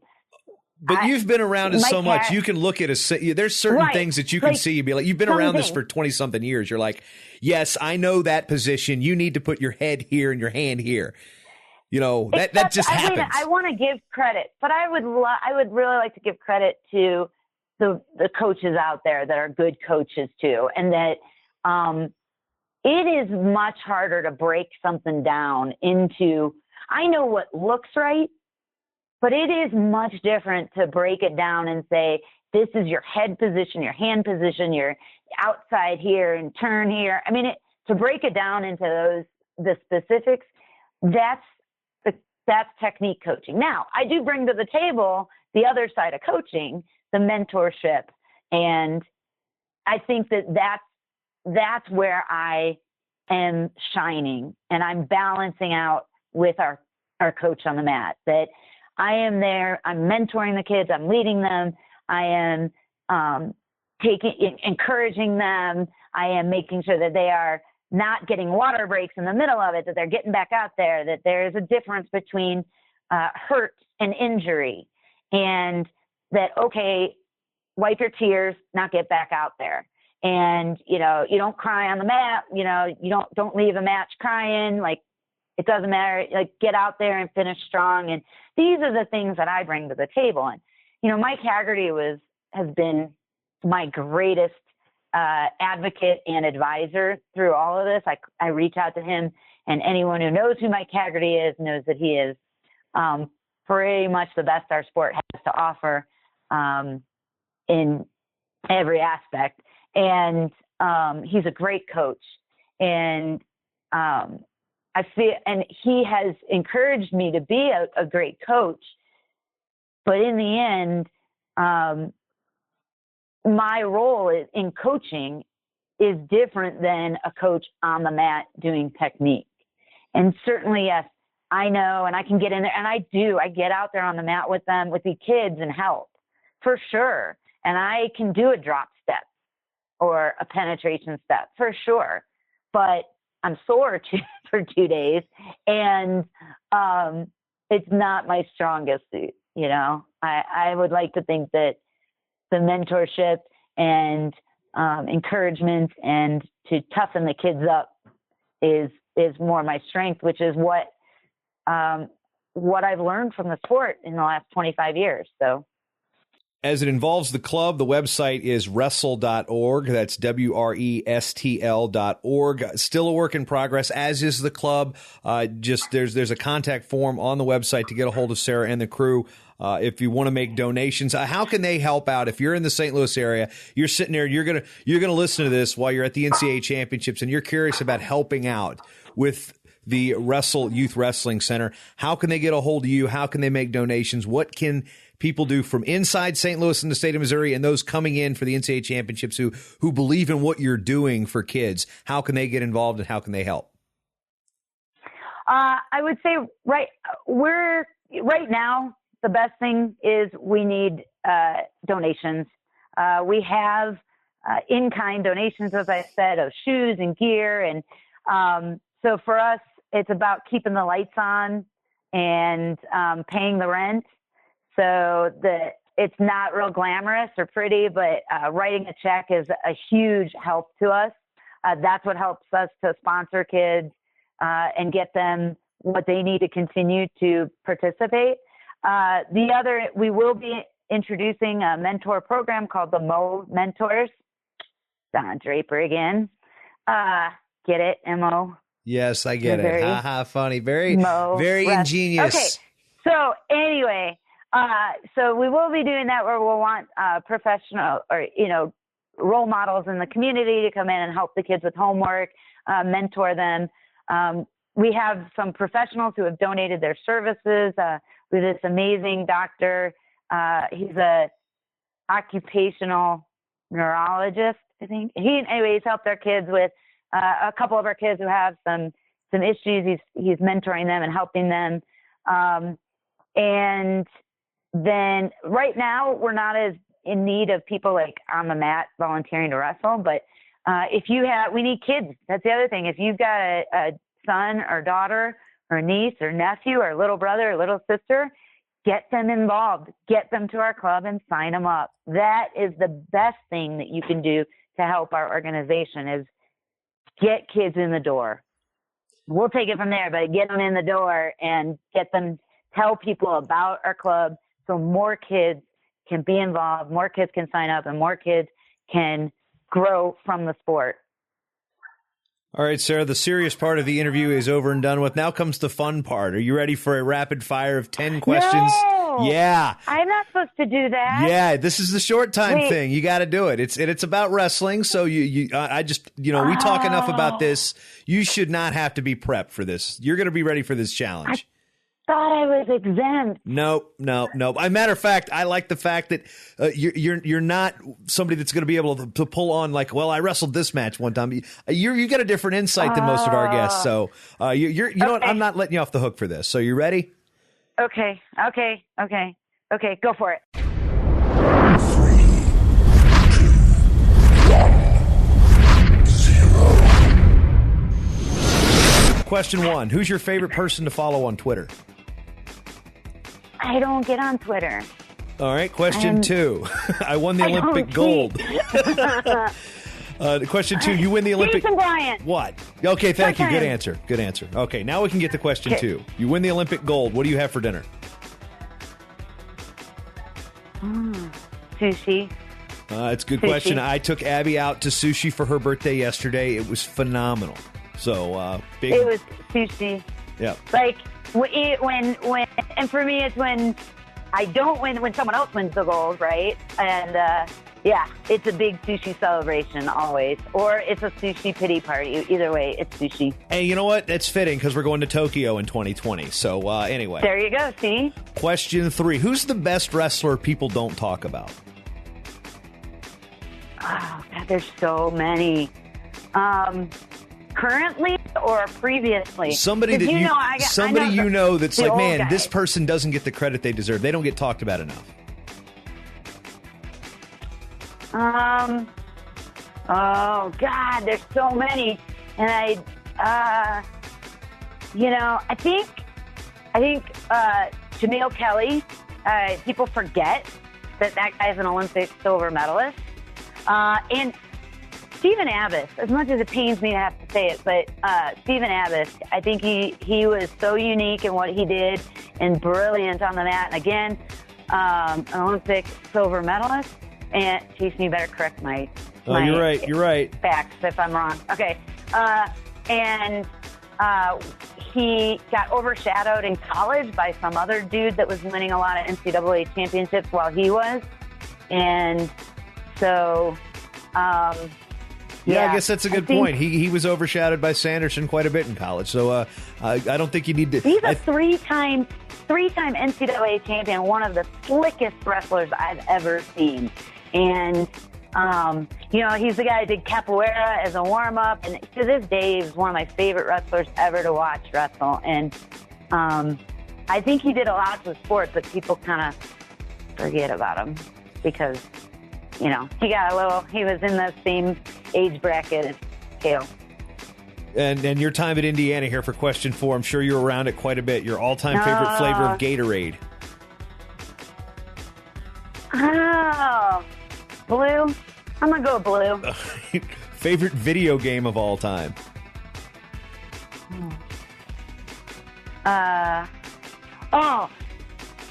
you've been around it so much. You can look at there's certain things that you can see. You'd be like, you've been around this for 20 something years. You're like, yes, I know that position. You need to put your head here and your hand here. That just happens. I want to give credit, but I would really like to give credit to the coaches out there that are good coaches too. And that, it is much harder to break something down into, I know what looks right, but it is much different to break it down and say, this is your head position, your hand position, your outside here and turn here. I mean, to break it down into the specifics, that's technique coaching. Now, I do bring to the table the other side of coaching, the mentorship. And I think that's where I am shining, and I'm balancing out with our coach on the mat, that I am there, I'm mentoring the kids, I'm leading them, I am encouraging them, I am making sure that they are not getting water breaks in the middle of it, that they're getting back out there, that there's a difference between hurt and injury, and that, okay, wipe your tears, not get back out there. And, you don't cry on the mat, you don't leave a match crying, like, it doesn't matter, like, get out there and finish strong. And these are the things that I bring to the table. And, Mike Haggerty has been my greatest advocate and advisor through all of this. I reach out to him, and anyone who knows who Mike Haggerty is knows that he is pretty much the best our sport has to offer in every aspect. And he's a great coach, and I feel, and he has encouraged me to be a great coach. But in the end, my role in coaching is different than a coach on the mat doing technique. And certainly, yes, I know, and I can get in there, and I get out there on the mat with them, with the kids, and help for sure. And I can do a drop step or a penetration step for sure, but I'm sore for 2 days, and it's not my strongest suit. I would like to think that the mentorship and encouragement and to toughen the kids up is more my strength, which is what I've learned from the sport in the last 25 years. So. As it involves the club, the website is wreSTL.org. That's wreSTL.org. Still a work in progress, as is the club. There's a contact form on the website to get a hold of Sara and the crew. If you want to make donations, how can they help out? If you're in the St. Louis area, you're sitting there, you're gonna listen to this while you're at the NCAA championships, and you're curious about helping out with the wreSTL Youth Wrestling Center. How can they get a hold of you? How can they make donations? What can people do from inside St. Louis and the state of Missouri, and those coming in for the NCAA championships who believe in what you're doing for kids? How can they get involved, and how can they help? I would say right now, the best thing is we need donations. We have in-kind donations, as I said, of shoes and gear. And so for us, it's about keeping the lights on and paying the rent. So it's not real glamorous or pretty, but writing a check is a huge help to us. That's what helps us to sponsor kids and get them what they need to continue to participate. We will be introducing a mentor program called the Mo Mentors. Don Draper again. Get it, M-O? Yes, I get it. Ha ha, funny. Very wreSTL. ingenious. Okay, so anyway, so we will be doing that where we'll want professional or, role models in the community to come in and help the kids with homework, mentor them. We have some professionals who have donated their services. With this amazing doctor. He's a occupational neurologist, I think. He's helped our kids with a couple of our kids who have some issues. He's mentoring them and helping them. And then right now we're not as in need of people like on the mat volunteering to wrestle, but we need kids. That's the other thing. If you've got a son or daughter or a niece or nephew or little brother or little sister, get them involved, get them to our club and sign them up. That is the best thing that you can do to help our organization is get kids in the door. We'll take it from there, but get them in the door and get them, tell people about our club so more kids can be involved, more kids can sign up, and more kids can grow from the sport. All right, Sara, the serious part of the interview is over and done with. Now comes the fun part. Are you ready for a rapid fire of 10 questions? No, yeah. I'm not supposed to do that. Yeah, this is the short time thing. You got to do it. It's about wrestling. So we talk enough about this. You should not have to be prepped for this. You're going to be ready for this challenge. I thought I was exempt. Nope. As a matter of fact, I like the fact that you're not somebody that's going to be able to pull on like, well, I wrestled this match one time. You got a different insight than most of our guests. So you know what? I'm not letting you off the hook for this. So you ready? Okay. Go for it. 3, 2, 1, 0. Question 1. Who's your favorite person to follow on Twitter? I don't get on Twitter. All right. Question 2. I won the Olympic gold. Question 2. You win the Olympic. Jason Bryant. What? Okay. Thank you. Good answer. Okay. Now we can get to question 2. You win the Olympic gold. What do you have for dinner? Sushi. It's a good question. I took Abby out to sushi for her birthday yesterday. It was phenomenal. So big. It was sushi. Yeah. Like when and for me it's when I don't win, when someone else wins the gold, right? And it's a big sushi celebration always, or it's a sushi pity party. Either way, it's sushi. Hey, you know what? That's fitting because we're going to Tokyo in 2020. So anyway, there you go. See. Question 3: who's the best wrestler people don't talk about? Oh God, there's so many. Currently or previously? Somebody that you know that's like, man, this person doesn't get the credit they deserve. They don't get talked about enough. Oh God, there's so many, and I think Jameel Kelly. People forget that guy's an Olympic silver medalist, and Stephen Abbott, as much as it pains me to have to say it, but Stephen Abbott, I think he was so unique in what he did and brilliant on the mat. And again, an Olympic silver medalist. And Jason, you better correct my you're right. You're right. Facts if I'm wrong. Okay. And he got overshadowed in college by some other dude that was winning a lot of NCAA championships while he was. And so, I guess that's a good point. He was overshadowed by Sanderson quite a bit in college. So I don't think you need to. He's a three-time NCAA champion, one of the slickest wrestlers I've ever seen. And, he's the guy that did capoeira as a warm-up. And to this day, he's one of my favorite wrestlers ever to watch wrestle. And I think he did a lot to the sport, but people kind of forget about him because, he was in the same age bracket as Kale. And your time at Indiana here for question 4, I'm sure you're around it quite a bit. Your all-time favorite flavor of Gatorade? Oh, blue. I'm going to go blue. Favorite video game of all time?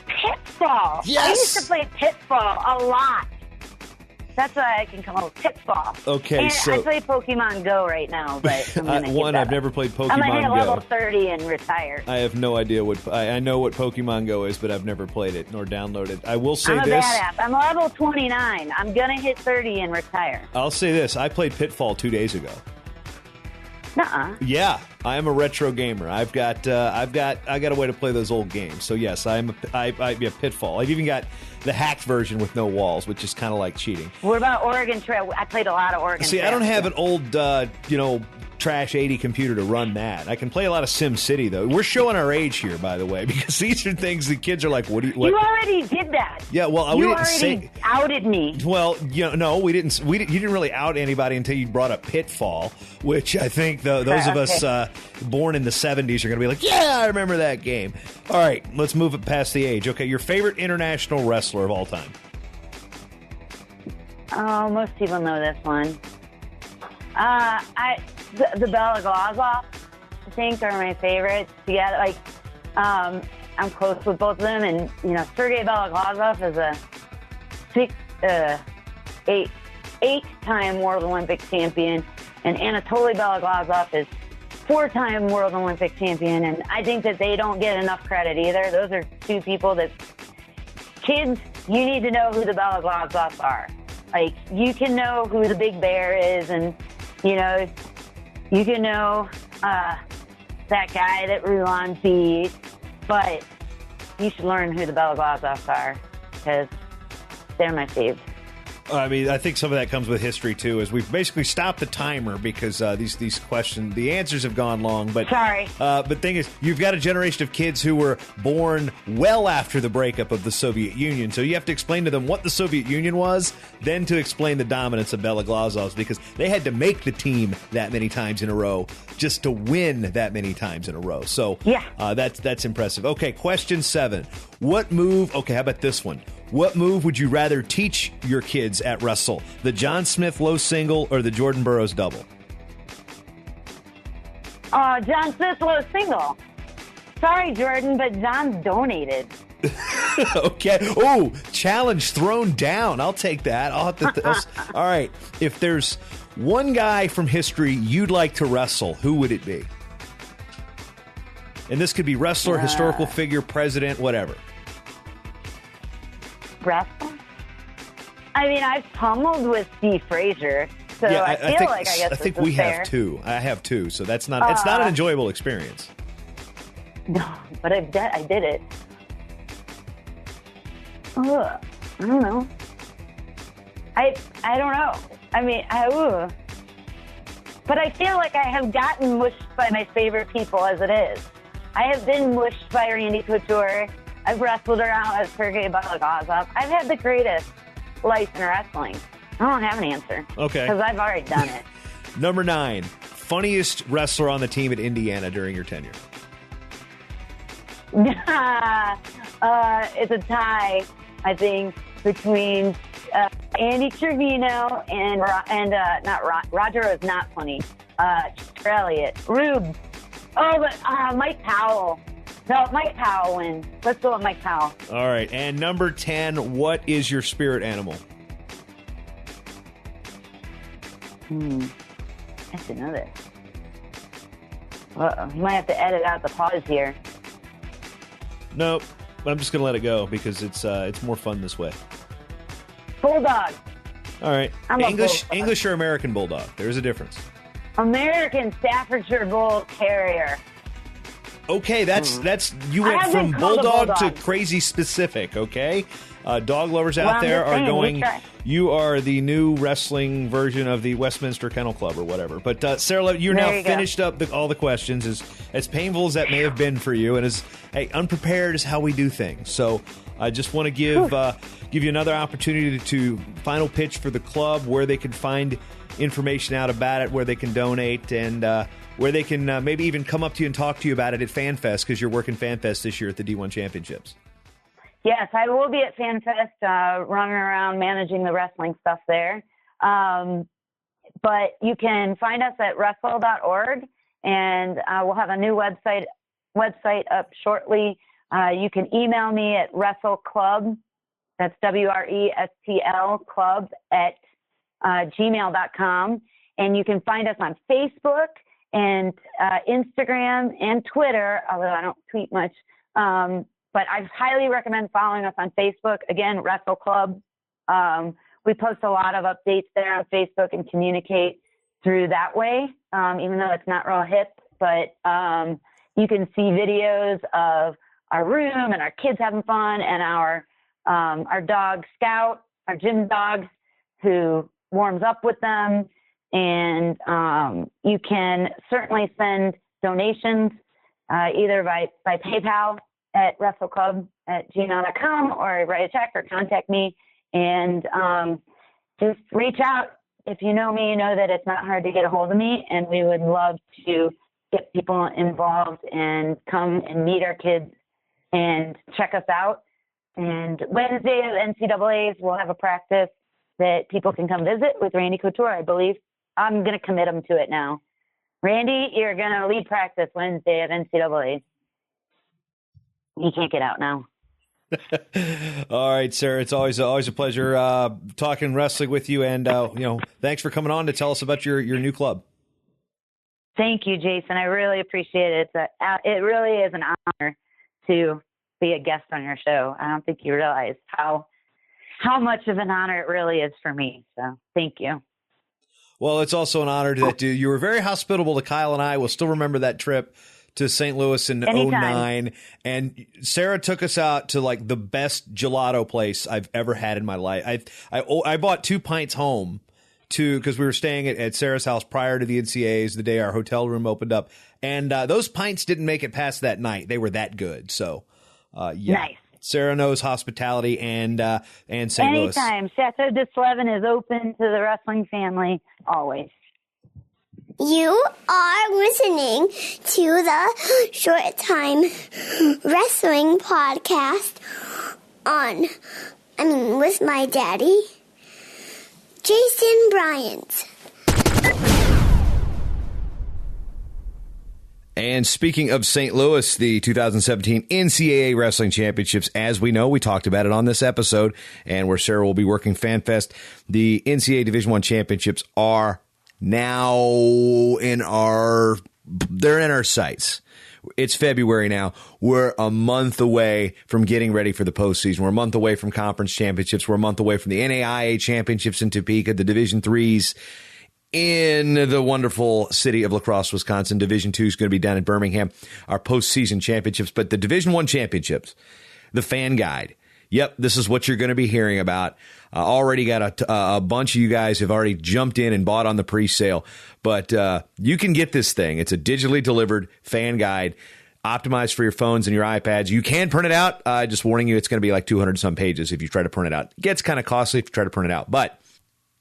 Pitfall. Yes! I used to play Pitfall a lot. That's why I can come up with Pitfall. Okay, and so I play Pokemon Go right now, but I'm I've never played Pokemon Go. I'm gonna hit level 30 and retire. I have no idea I know what Pokemon Go is, but I've never played it nor downloaded. I will say I'm a this. badass. I'm level 29. I'm gonna hit 30 and retire. I'll say this. I played Pitfall 2 days ago. Nuh-uh. Yeah, I am a retro gamer. I got a way to play those old games. So yes, I Pitfall. I've even got the hacked version with no walls, which is kind of like cheating. What about Oregon Trail? I played a lot of Oregon Trail. See, I don't have an old, trash 80 computer to run that. I can play a lot of Sim City, though. We're showing our age here, by the way, because these are things the kids are like, what? You already did that. Yeah, well, we didn't say... outed me. Well, no, we didn't. You didn't really out anybody until you brought up Pitfall, which I think those of us born in the 70s are going to be like, yeah, I remember that game. All right, let's move it past the age. Okay, your favorite international wrestler of all time? Oh, most people know this one. The Bela Glazov, I think, are my favorites. Together, I'm close with both of them, and Sergey Bela Glazov is a eight-time World Olympic champion, and Anatoly Bela Glazov is 4-time World Olympic champion, and I think that they don't get enough credit either. Those are two people that kids, you need to know who the Bela Glazovs are. Like, you can know who the Big Bear is, and you can know that guy that Rulon beat, but you should learn who the Bela Glazovs are because they're my faves. I mean, I think some of that comes with history, too, as we've basically stopped the timer because these questions, the answers have gone long. But sorry. But the thing is, you've got a generation of kids who were born well after the breakup of the Soviet Union. So you have to explain to them what the Soviet Union was, then to explain the dominance of Bela Glazovs, because they had to make the team that many times in a row just to win that many times in a row. So yeah, that's impressive. Okay, question 7. What move? Okay, how about this one? What move would you rather teach your kids at Wrestle? The John Smith low single or the Jordan Burroughs double? John Smith low single. Sorry, Jordan, but John's donated. Okay. Oh, challenge thrown down. I'll take that. I'll have to. All right. If there's one guy from history you'd like to wrestle, who would it be? And this could be wrestler, historical figure, president, whatever. Wrestle? I mean, I've pummeled with Steve Frazier, so yeah, I think we fair. have two. I have two, so that's not. It's not an enjoyable experience. No, but I did it. I don't know. I don't know. I mean, but I feel like I have gotten mushed by my favorite people as it is. I have been mushed by Randy Couture. I've wrestled around with Sergey Bela Glazov. I've had the greatest life in wrestling. I don't have an answer. Okay. Because I've already done it. Number 9, funniest wrestler on the team at Indiana during your tenure? It's a tie, I think, between Andy Trevino and Roger is not funny. Elliott, Rube. Oh, but Mike Powell. No, Mike Powell wins. Let's go with Mike Powell. All right. And number 10, what is your spirit animal? I should know this. You might have to edit out the pause here. Nope. I'm just going to let it go because it's more fun this way. Bulldog. All right. English or American Bulldog? There's a difference. American Staffordshire Bull Terrier. Okay, that's you went from bulldog to crazy specific. Okay, dog lovers out there are going. You are the new wrestling version of the Westminster Kennel Club or whatever. But Sara, you're now finished up all the questions. As painful as that may have been for you, and as unprepared as how we do things. So I just want to give you another opportunity to final pitch for the club, where they can find information out about it, where they can donate, and where they can maybe even come up to you and talk to you about it at FanFest, because you're working FanFest this year at the D1 Championships. Yes, I will be at FanFest running around managing the wrestling stuff there. But you can find us at wrestle.org, and we'll have a new website up shortly. You can email me at wrestleclub, that's WRESTL club at gmail.com. And you can find us on Facebook and Instagram and Twitter, although I don't tweet much. But I highly recommend following us on Facebook. Again, Wrestle Club. We post a lot of updates there on Facebook and communicate through that way, even though it's not real hip. But you can see videos of our room and our kids having fun, and our dog Scout, our gym dog, who warms up with them. And you can certainly send donations either by PayPal at wrestleclub@gmail.com, or write a check or contact me, and just reach out. If you know me, you know that it's not hard to get a hold of me, and we would love to get people involved and come and meet our kids and check us out. And Wednesday at NCAA's, we'll have a practice that people can come visit with Randy Couture, I believe. I'm going to commit them to it now. Randy, you're going to lead practice Wednesday at NCAA. You can't get out now. All right, Sara. It's always a pleasure talking wrestling with you, and thanks for coming on to tell us about your new club. Thank you, Jason. I really appreciate it. It really is an honor to be a guest on your show. I don't think you realize how much of an honor it really is for me. So thank you. Well, it's also an honor that you were very hospitable to Kyle and I. We'll still remember that trip to St. Louis in 2009. And Sara took us out to like the best gelato place I've ever had in my life. I bought 2 pints home because we were staying at Sarah's house prior to the NCAAs, the day our hotel room opened up. And those pints didn't make it past that night. They were that good. So, Nice. Sara knows hospitality and St. Louis. Anytime. Chateau de Slevin is open to the wrestling family, always. You are listening to the Short Time Wrestling Podcast with my daddy, Jason Bryant. And speaking of St. Louis, the 2017 NCAA Wrestling Championships, as we know, we talked about it on this episode, and where Sara will be working FanFest. The NCAA Division I Championships are now in our sights. It's February now. We're a month away from getting ready for the postseason. We're a month away from conference championships. We're a month away from the NAIA championships in Topeka, the Division IIIs in the wonderful city of La Crosse, Wisconsin. Division II is going to be down in Birmingham, our postseason championships. But the Division I championships, the fan guide. Yep, this is what you're going to be hearing about. Already got a bunch of you guys have already jumped in and bought on the pre-sale. But you can get this thing. It's a digitally delivered fan guide, optimized for your phones and your iPads. You can print it out. Just warning you, it's going to be like 200 some pages if you try to print it out. It gets kind of costly if you try to print it out. But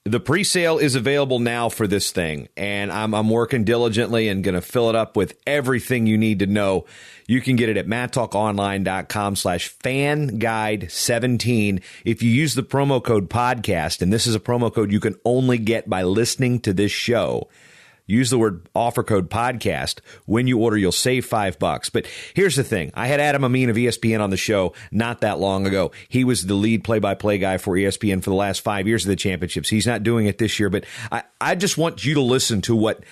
The pre-sale is available now for this thing, and I'm working diligently and going to fill it up with everything you need to know. You can get it at mattalkonline.com/fanguide17. If you use the promo code podcast, and this is a promo code you can only get by listening to this show, use the word offer code podcast. When you order, you'll save $5. But here's the thing. I had Adam Amin of ESPN on the show not that long ago. He was the lead play-by-play guy for ESPN for the last 5 years of the championships. He's not doing it this year, but I just want you to listen to what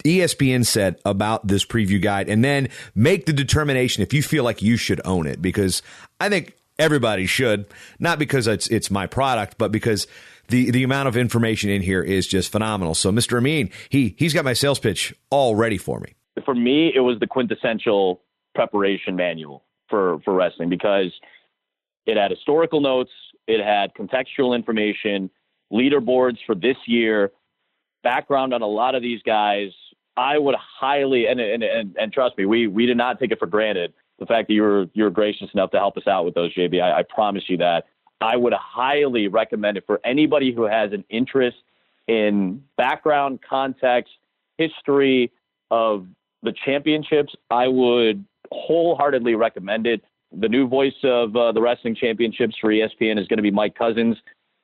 ESPN said about this preview guide and then make the determination if you feel like you should own it, because I think everybody should, not because it's my product, but because the amount of information in here is just phenomenal. So, Mr. Amin, he's got my sales pitch all ready for me. For me, it was the quintessential preparation manual for wrestling, because it had historical notes, it had contextual information, leaderboards for this year, background on a lot of these guys. I would highly, and trust me, we did not take it for granted, the fact that you were gracious enough to help us out with those, JB. I promise you that. I would highly recommend it for anybody who has an interest in background, context, history of the championships. I would wholeheartedly recommend it. The new voice of the wrestling championships for ESPN is going to be Mike Cousins.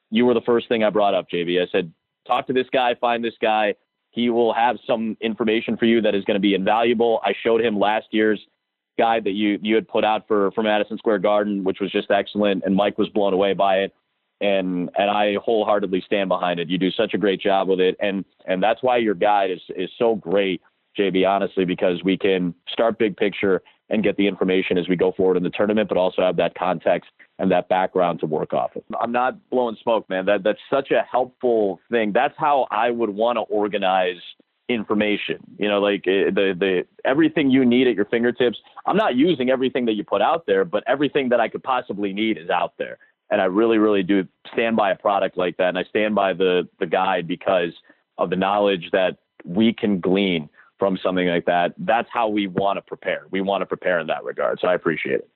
You were the first thing I brought up, JB. I said, talk to this guy, find this guy. He will have some information for you that is going to be invaluable. I showed him last year's guide that you had put out for Madison Square Garden, which was just excellent, and Mike was blown away by it, and I wholeheartedly stand behind it. You do such a great job with it, and that's why your guide is so great, JB, honestly, because we can start big picture and get the information as we go forward in the tournament, but also have that context and that background to work off of. I'm not blowing smoke, man. That's such a helpful thing. That's how I would want to organize information, like the everything you need at your fingertips. I'm not using everything that you put out there, but everything that I could possibly need is out there. And I really, really do stand by a product like that. And I stand by the guide because of the knowledge that we can glean from something like that. That's how we want to prepare. We want to prepare in that regard. So I appreciate it.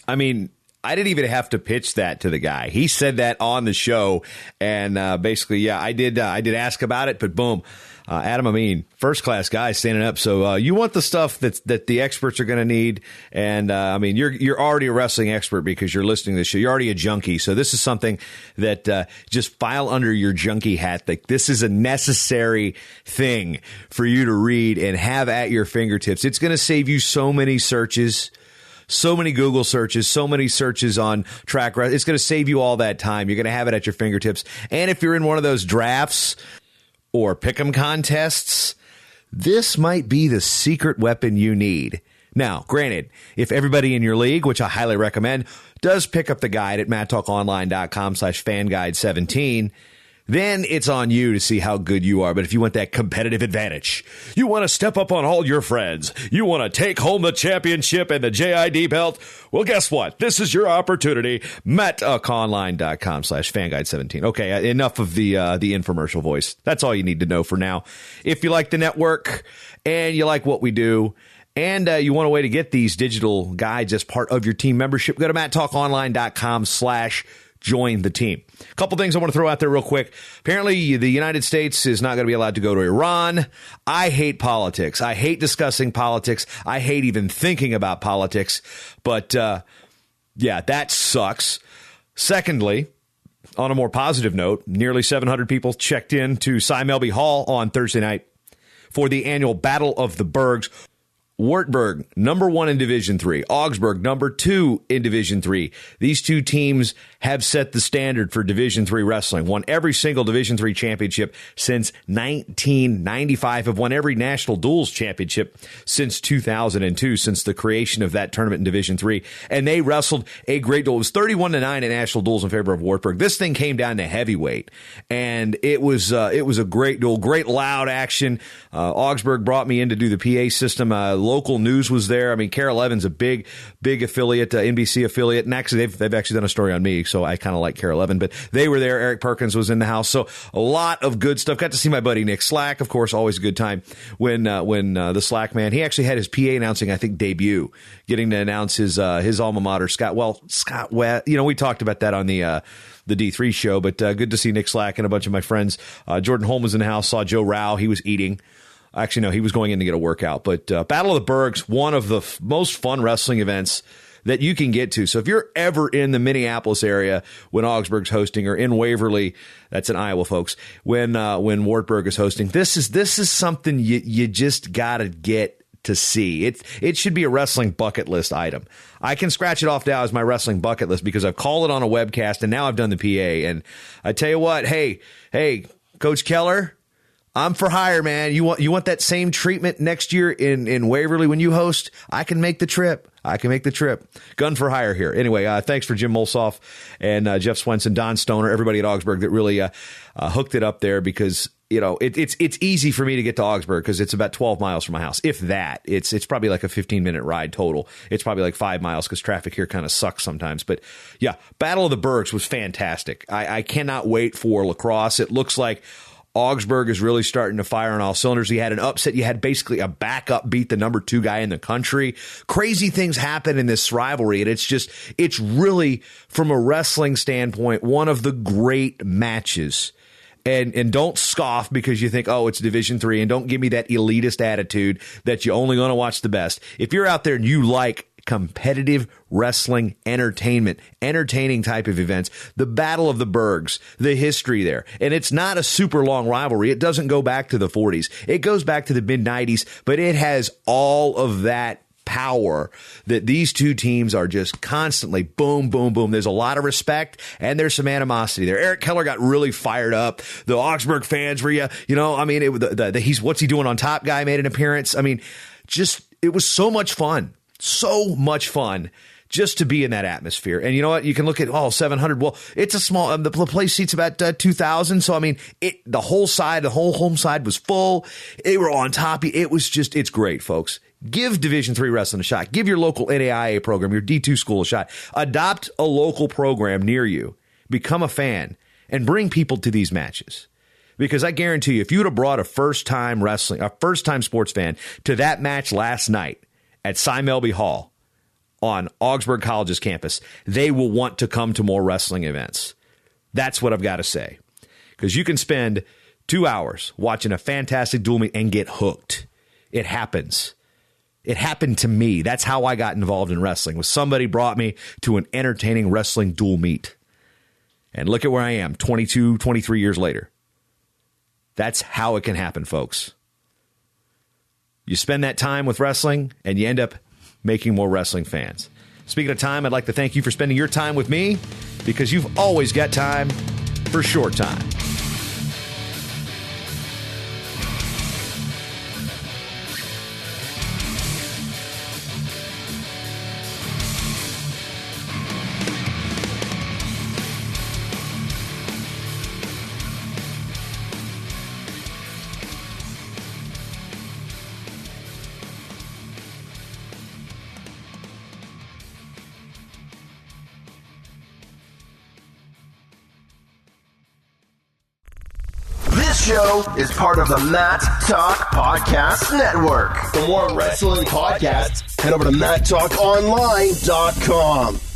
I mean, I didn't even have to pitch that to the guy. He said that on the show. And basically, yeah, I did ask about it, but boom. Adam Amin, first class guy standing up. So you want the stuff that the experts are going to need. And I mean, you're already a wrestling expert because you're listening to this show. You're already a junkie. So this is something that just file under your junkie hat. Like, this is a necessary thing for you to read and have at your fingertips. It's going to save you so many searches. So many Google searches, so many searches on track. It's going to save you all that time. You're going to have it at your fingertips. And if you're in one of those drafts or pick'em contests, this might be the secret weapon you need. Now, granted, if everybody in your league, which I highly recommend, does pick up the guide at mattalkonline.com/fanguide17, then it's on you to see how good you are. But if you want that competitive advantage, you want to step up on all your friends, you want to take home the championship and the JID belt, well, guess what? This is your opportunity. mattalkonline.com/fanguide17. Okay, enough of the infomercial voice. That's all you need to know for now. If you like the network and you like what we do, and you want a way to get these digital guides as part of your team membership, go to mattalkonline.com/join the team. A couple things I want to throw out there real quick. Apparently, the United States is not going to be allowed to go to Iran. I hate politics. I hate discussing politics. I hate even thinking about politics. But, yeah, that sucks. Secondly, on a more positive note, nearly 700 people checked in to Cy Melby Hall on Thursday night for the annual Battle of the Bergs. Wartburg, number 1 in Division 3. Augsburg, number 2 in Division 3. These two teams have set the standard for Division 3 wrestling. Won every single Division 3 championship since 1995. Have won every National Duels championship since 2002, since the creation of that tournament in Division 3. And they wrestled a great duel. It was 31-9 in National Duels in favor of Wartburg. This thing came down to heavyweight, and it was a great duel, great loud action. Augsburg brought me in to do the PA system. local news was there. I mean, Sara Levin's a big affiliate, NBC affiliate, and actually they've actually done a story on me, so I kind of like Sara Levin. But they were there. Eric Perkins was in the house, so a lot of good stuff. Got to see my buddy Nick Slack, of course, always a good time when the Slack man, he actually had his PA announcing, I think, debut, getting to announce his alma mater, Scott West. You know, we talked about that on the D3 show, but good to see Nick Slack and a bunch of my friends. Jordan Holm was in the house, saw Joe Rao. He was eating. Actually, no, he was going in to get a workout. But Battle of the Bergs, one of the most fun wrestling events that you can get to. So if you're ever in the Minneapolis area when Augsburg's hosting, or in Waverly, that's in Iowa, folks, when Wartburg is hosting, this is something you just got to get to see. It should be a wrestling bucket list item. I can scratch it off now as my wrestling bucket list because I've called it on a webcast and now I've done the PA. And I tell you what, hey, Coach Keller, I'm for hire, man. You want that same treatment next year in Waverly when you host? I can make the trip. Gun for hire here. Anyway, thanks for Jim Mulsoff and Jeff Swenson, Don Stoner, everybody at Augsburg that really hooked it up there, because you know it's easy for me to get to Augsburg because it's about 12 miles from my house. If that, it's probably like a 15-minute ride total. It's probably like 5 miles because traffic here kind of sucks sometimes. But yeah, Battle of the Bergs was fantastic. I cannot wait for lacrosse. It looks like Augsburg is really starting to fire on all cylinders. You had an upset. You had basically a backup beat the number 2 guy in the country. Crazy things happen in this rivalry. And it's really, from a wrestling standpoint, one of the great matches. And don't scoff because you think, oh, it's Division III, and don't give me that elitist attitude that you're only going to watch the best. If you're out there and you like competitive wrestling entertaining type of events, the Battle of the Bergs, the history there. And it's not a super long rivalry. It doesn't go back to the 40s. It goes back to the mid-90s, but it has all of that power that these two teams are just constantly boom, boom, boom. There's a lot of respect and there's some animosity there. Eric Keller got really fired up. The Augsburg fans were, I mean, he's what's he doing on top guy made an appearance. I mean, it was so much fun. So much fun just to be in that atmosphere. And you know what? You can look at, 700. Well, it's a small, the place seats about 2,000. So, I mean, the whole home side was full. They were on top. It's great, folks. Give Division III wrestling a shot. Give your local NAIA program, your D2 school a shot. Adopt a local program near you. Become a fan and bring people to these matches. Because I guarantee you, if you would have brought a first-time sports fan to that match last night at Cy Melby Hall on Augsburg College's campus, they will want to come to more wrestling events. That's what I've got to say. Because you can spend 2 hours watching a fantastic dual meet and get hooked. It happens. It happened to me. That's how I got involved in wrestling, was somebody brought me to an entertaining wrestling dual meet. And look at where I am 22, 23 years later. That's how it can happen, folks. You spend that time with wrestling, and you end up making more wrestling fans. Speaking of time, I'd like to thank you for spending your time with me, because you've always got time for short time. Show is part of the Matt Talk Podcast Network. For more wrestling podcasts, head over to MattTalkOnline.com.